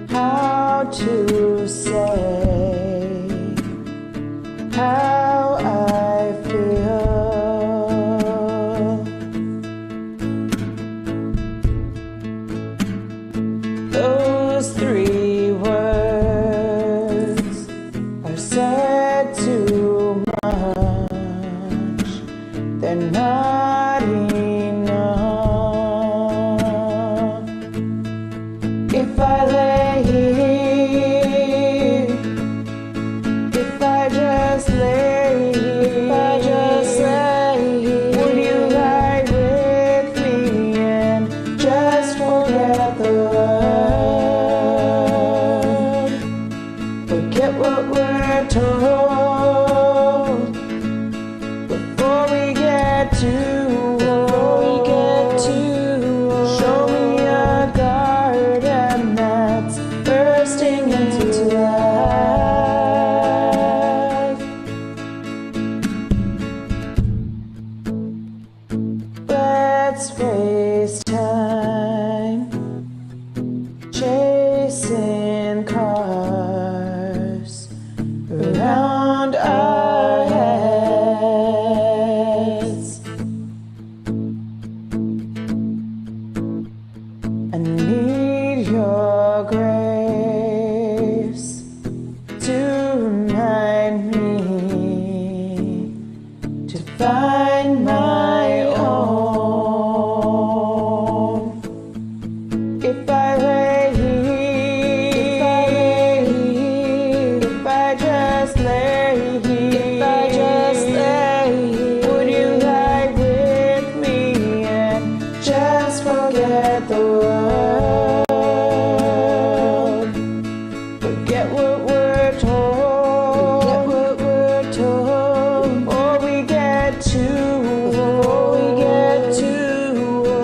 how to say how I feel. Those 3 words are said too much. They're not enough. If I lay here, if I just lay here, if I just lay here, would you lie with me and just forget the world? Forget what we're told before we get too old. Show me a garden that's bursting into life. find my own. If I lay here, if I just lay here, would you lie with me and just forget the world? Forget what we're told, or we get to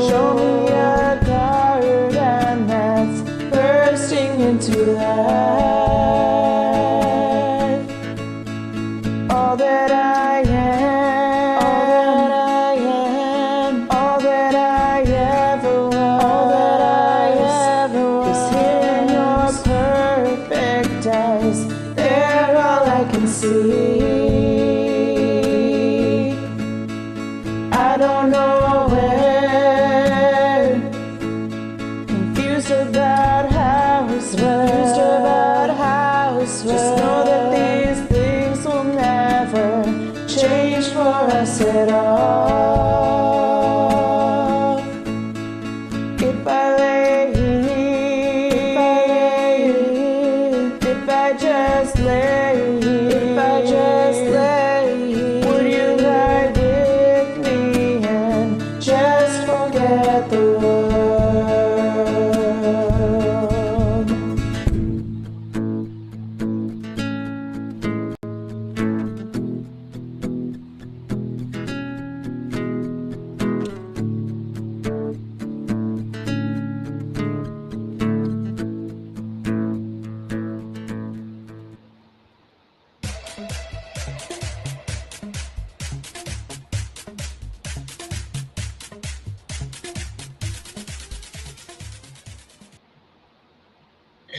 show me a garden that's bursting into life. All that I am, all that I ever was, is here in your perfect eyes. They're all I can see. I don't know where, confused about how it's just know that these things will never change for us at all. If I lay here, if I just lay here, would you lie with me and just forget the world?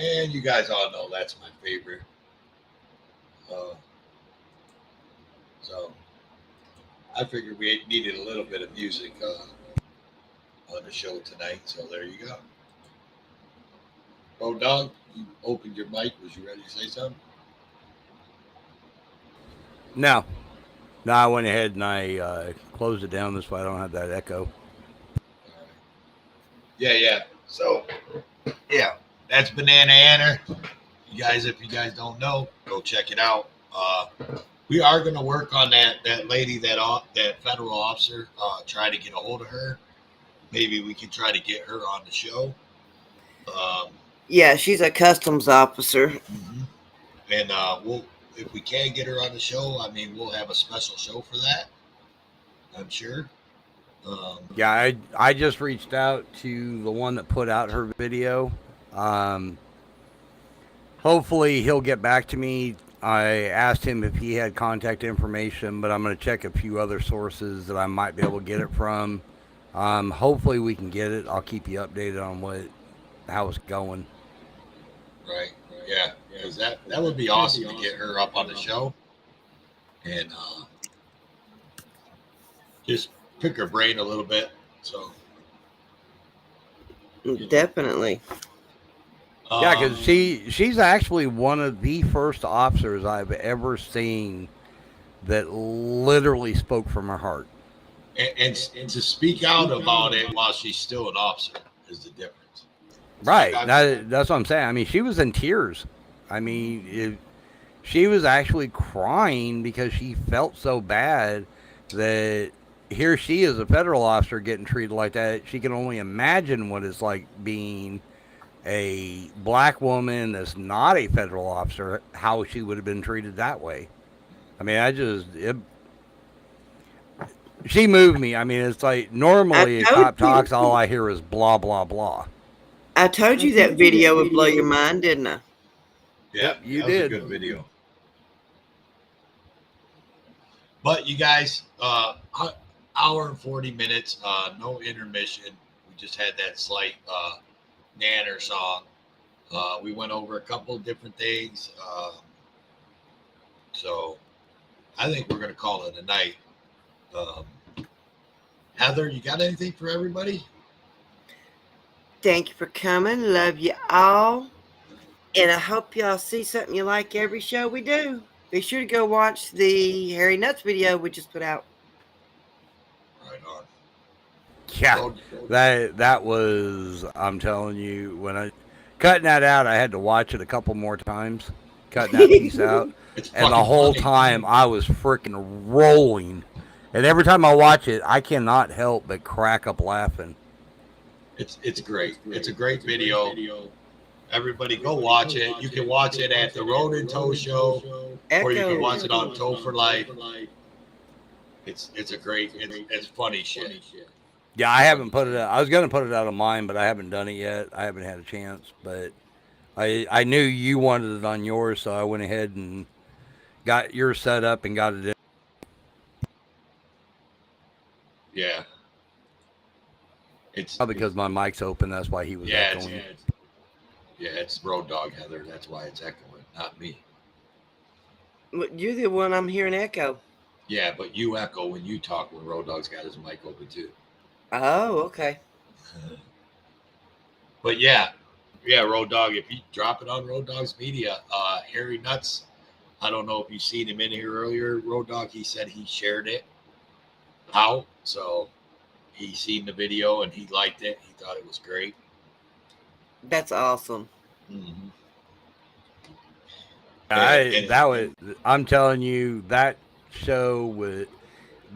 And you guys all know that's my favorite. So I figured we needed a little bit of music on the show tonight. So there you go. Road Dog, you opened your mic. Was you ready to say something? No, I went ahead and I closed it down this way I don't have that echo. Yeah. So, yeah, that's Banana Anner. You guys, if you guys don't know, go check it out. We are going to work on that lady, that federal officer, try to get a hold of her. Maybe we can try to get her on the show. Yeah, she's a customs officer. And we'll, if we can get her on the show, I mean, we'll have a special show for that, I'm sure. Yeah, I just reached out to the one that put out her video. Hopefully he'll get back to me. I asked him if he had contact information, but I'm going to check a few other sources that I might be able to get it from. Hopefully we can get it. I'll keep you updated on how it's going. Right. Yeah. Because that would be awesome to get her up on the show and just pick her brain a little bit. So definitely. Yeah, because she's actually one of the first officers I've ever seen that literally spoke from her heart. And to speak out about it while she's still an officer is the difference. Right. That's what I'm saying. I mean, she was in tears. I mean, she was actually crying because she felt so bad that here she is, a federal officer, getting treated like that. She can only imagine what it's like being a black woman that's not a federal officer, how she would have been treated that way. I mean, she moved me. I mean, it's like normally a cop talks, all I hear is blah, blah, blah. I told you that video would blow your mind, didn't I? Yeah, you that did. Was a good video. But you guys, hour and 40 minutes, no intermission. We just had that slight Nanner song. We went over a couple of different things. So I think we're going to call it a night. Heather, you got anything for everybody? Thank you for coming. Love you all. And I hope y'all see something you like every show we do. Be sure to go watch the Harry Nuts video we just put out. Right on. Yeah, that was. I'm telling you, when I cutting that out, I had to watch it a couple more times, cutting that piece out, and the whole time I was freaking rolling. And every time I watch it, I cannot help but crack up laughing. It's great. It's a great video. Everybody go watch it. You can watch it at the Road and Tow Show, or you can watch it on Tow for Life. It's a great. It's funny shit. Yeah, I haven't put it out. I was going to put it out on mine, but I haven't done it yet. I haven't had a chance, but I knew you wanted it on yours, so I went ahead and got yours set up and got it in. Yeah. It's because my mic's open. That's why he was echoing. It's Road Dog Heather. That's why it's echoing, not me. You're the one I'm hearing echo. Yeah, but you echo when you talk when Road Dog's got his mic open too. Oh, okay. But yeah, Road Dog. If you drop it on Road Dog's media, Harry Nuts. I don't know if you've seen him in here earlier, Road Dog. He said he shared it out, so he seen the video and he liked it. He thought it was great. That's awesome. Mm-hmm. I'm telling you, that show was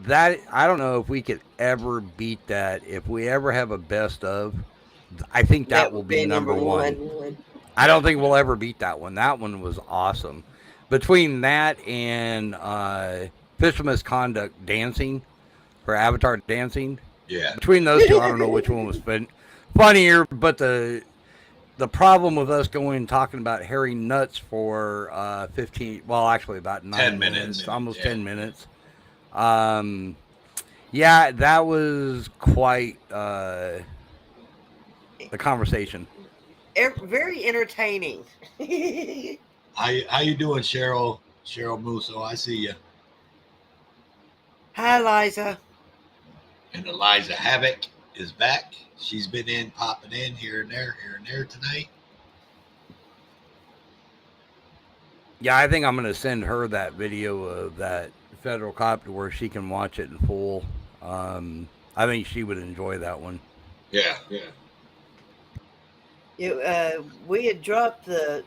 that. I don't know if we could ever beat that. If we ever have a best of, I think that will be number one. I don't think we'll ever beat that one. That one was awesome. Between that and Fiscal Misconduct Dancing for Avatar Dancing. Yeah. Between those two, I don't know which one was funnier, but the problem with us going and talking about Harry Nuts for 15, well, actually about 9 minutes, almost 10 minutes. Yeah, that was quite the conversation. Very entertaining. How you doing, Cheryl? Cheryl Musso, I see you. Hi, Liza. And Eliza Havoc is back. She's been popping in here and there tonight. Yeah, I think I'm going to send her that video of that federal cop to where she can watch it in full. I think she would enjoy that one. Yeah. We had dropped the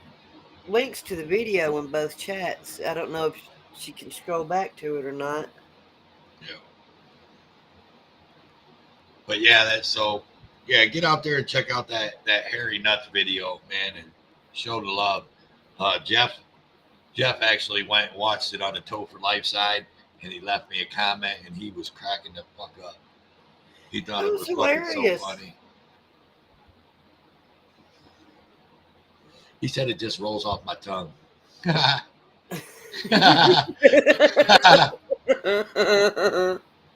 links to the video in both chats. I don't know if she can scroll back to it or not. Yeah. But yeah, get out there and check out that Harry Nuts video, man, and show the love. Jeff actually went and watched it on the Tow for Life side, and he left me a comment, and he was cracking the fuck up. He thought it was fucking so funny. He said it just rolls off my tongue.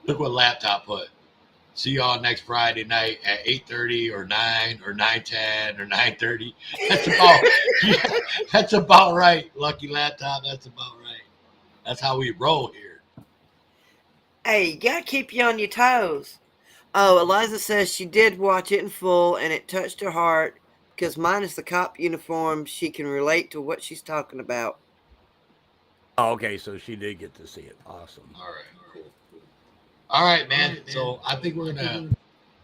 Look what Laptop put. See y'all next Friday night at 8:30 or 9 or 9:10 or 9:30. That's about right. Lucky Laptop, that's about right. That's how we roll here. Hey, you gotta keep you on your toes. Oh, Eliza says she did watch it in full and it touched her heart because minus the cop uniform, she can relate to what she's talking about. Oh, okay, so she did get to see it. Awesome. All right, cool. All right, man. So I think we're gonna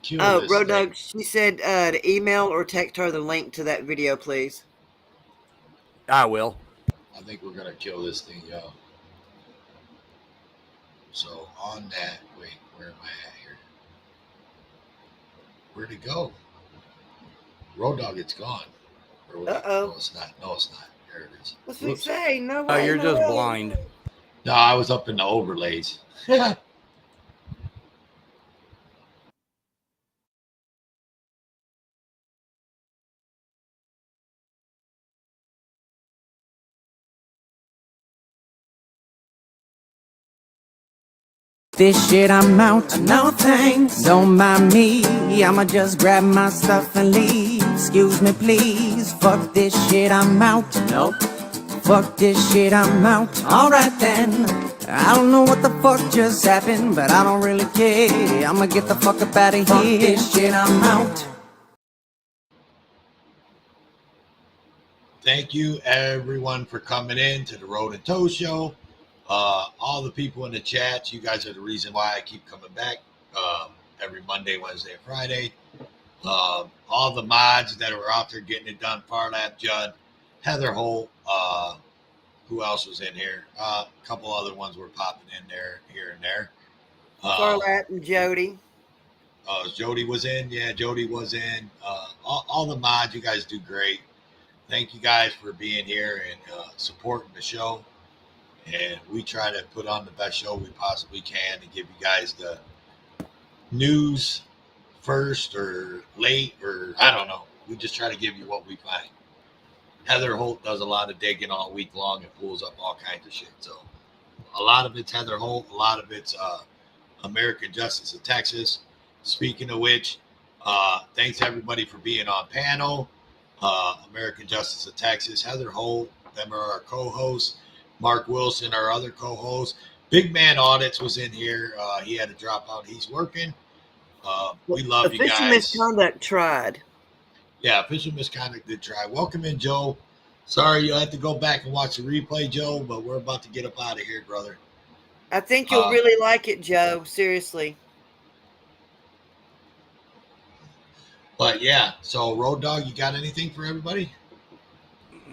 cue this Road thing. Dog, she said to email or text her the link to that video, please. I will. I think we're gonna kill this thing, yo. So on that, wait, where am I at here? Where'd it go? Road Dog, it's gone. No, it's not. There it is. What's it say? No Oh, way. you're no just way. blind. No, I was up in the overlays. This shit, I'm out. No thanks. Don't mind me. I'ma just grab my stuff and leave. Excuse me, please. Fuck this shit, I'm out. Nope. Fuck this shit, I'm out. Alright then. I don't know what the fuck just happened, but I don't really care. I'ma get the fuck up out of here. Fuck this shit, I'm out. Thank you, everyone, for coming in to the Road and Tow Show. All the people in the chat, you guys are the reason why I keep coming back. every Monday, Wednesday, and Friday. All the mods that are out there getting it done, Farlap, Judd, Heather Holt, who else was in here? A couple other ones were popping in there, here and there. Farlap and Jody. Jody was in. Yeah, Jody was in. All the mods, you guys do great. Thank you guys for being here and supporting the show. And we try to put on the best show we possibly can to give you guys the news first or late, or I don't know. We just try to give you what we find. Heather Holt does a lot of digging all week long and pulls up all kinds of shit. So a lot of it's Heather Holt. A lot of it's American Justice of Texas. Speaking of which, thanks everybody for being on panel. American Justice of Texas, Heather Holt, them are our co-hosts. Mark Wilson, our other co-host. Big Man Audits was in here. He had to drop out. He's working. We love you guys. Official Misconduct tried. Yeah, Official Misconduct did try. Welcome in, Joe. Sorry you'll have to go back and watch the replay, Joe, but we're about to get up out of here, brother. I think you'll really like it, Joe. Seriously. But yeah, so Road Dog, you got anything for everybody?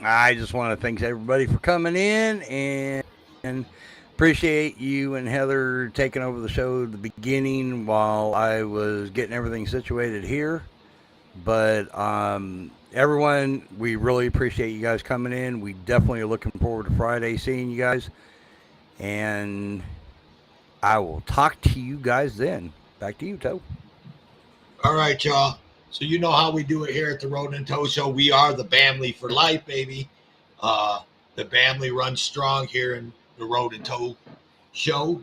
I just want to thank everybody for coming in and appreciate you and Heather taking over the show at the beginning while I was getting everything situated here. But everyone, we really appreciate you guys coming in. We definitely are looking forward to Friday seeing you guys. And I will talk to you guys then. Back to you, Toe. All right, y'all. So you know how we do it here at the Road and Toe Show. We are the Bamley for life, baby. The Bamley runs strong here in the Road and Toe Show.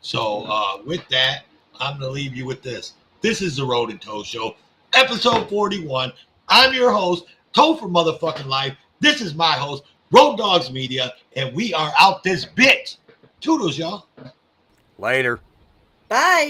So with that, I'm going to leave you with this. This is the Road and Toe Show, episode 41. I'm your host, Toe for motherfucking life. This is my host, Road Dogs Media, and we are out this bitch. Toodles, y'all. Later. Bye.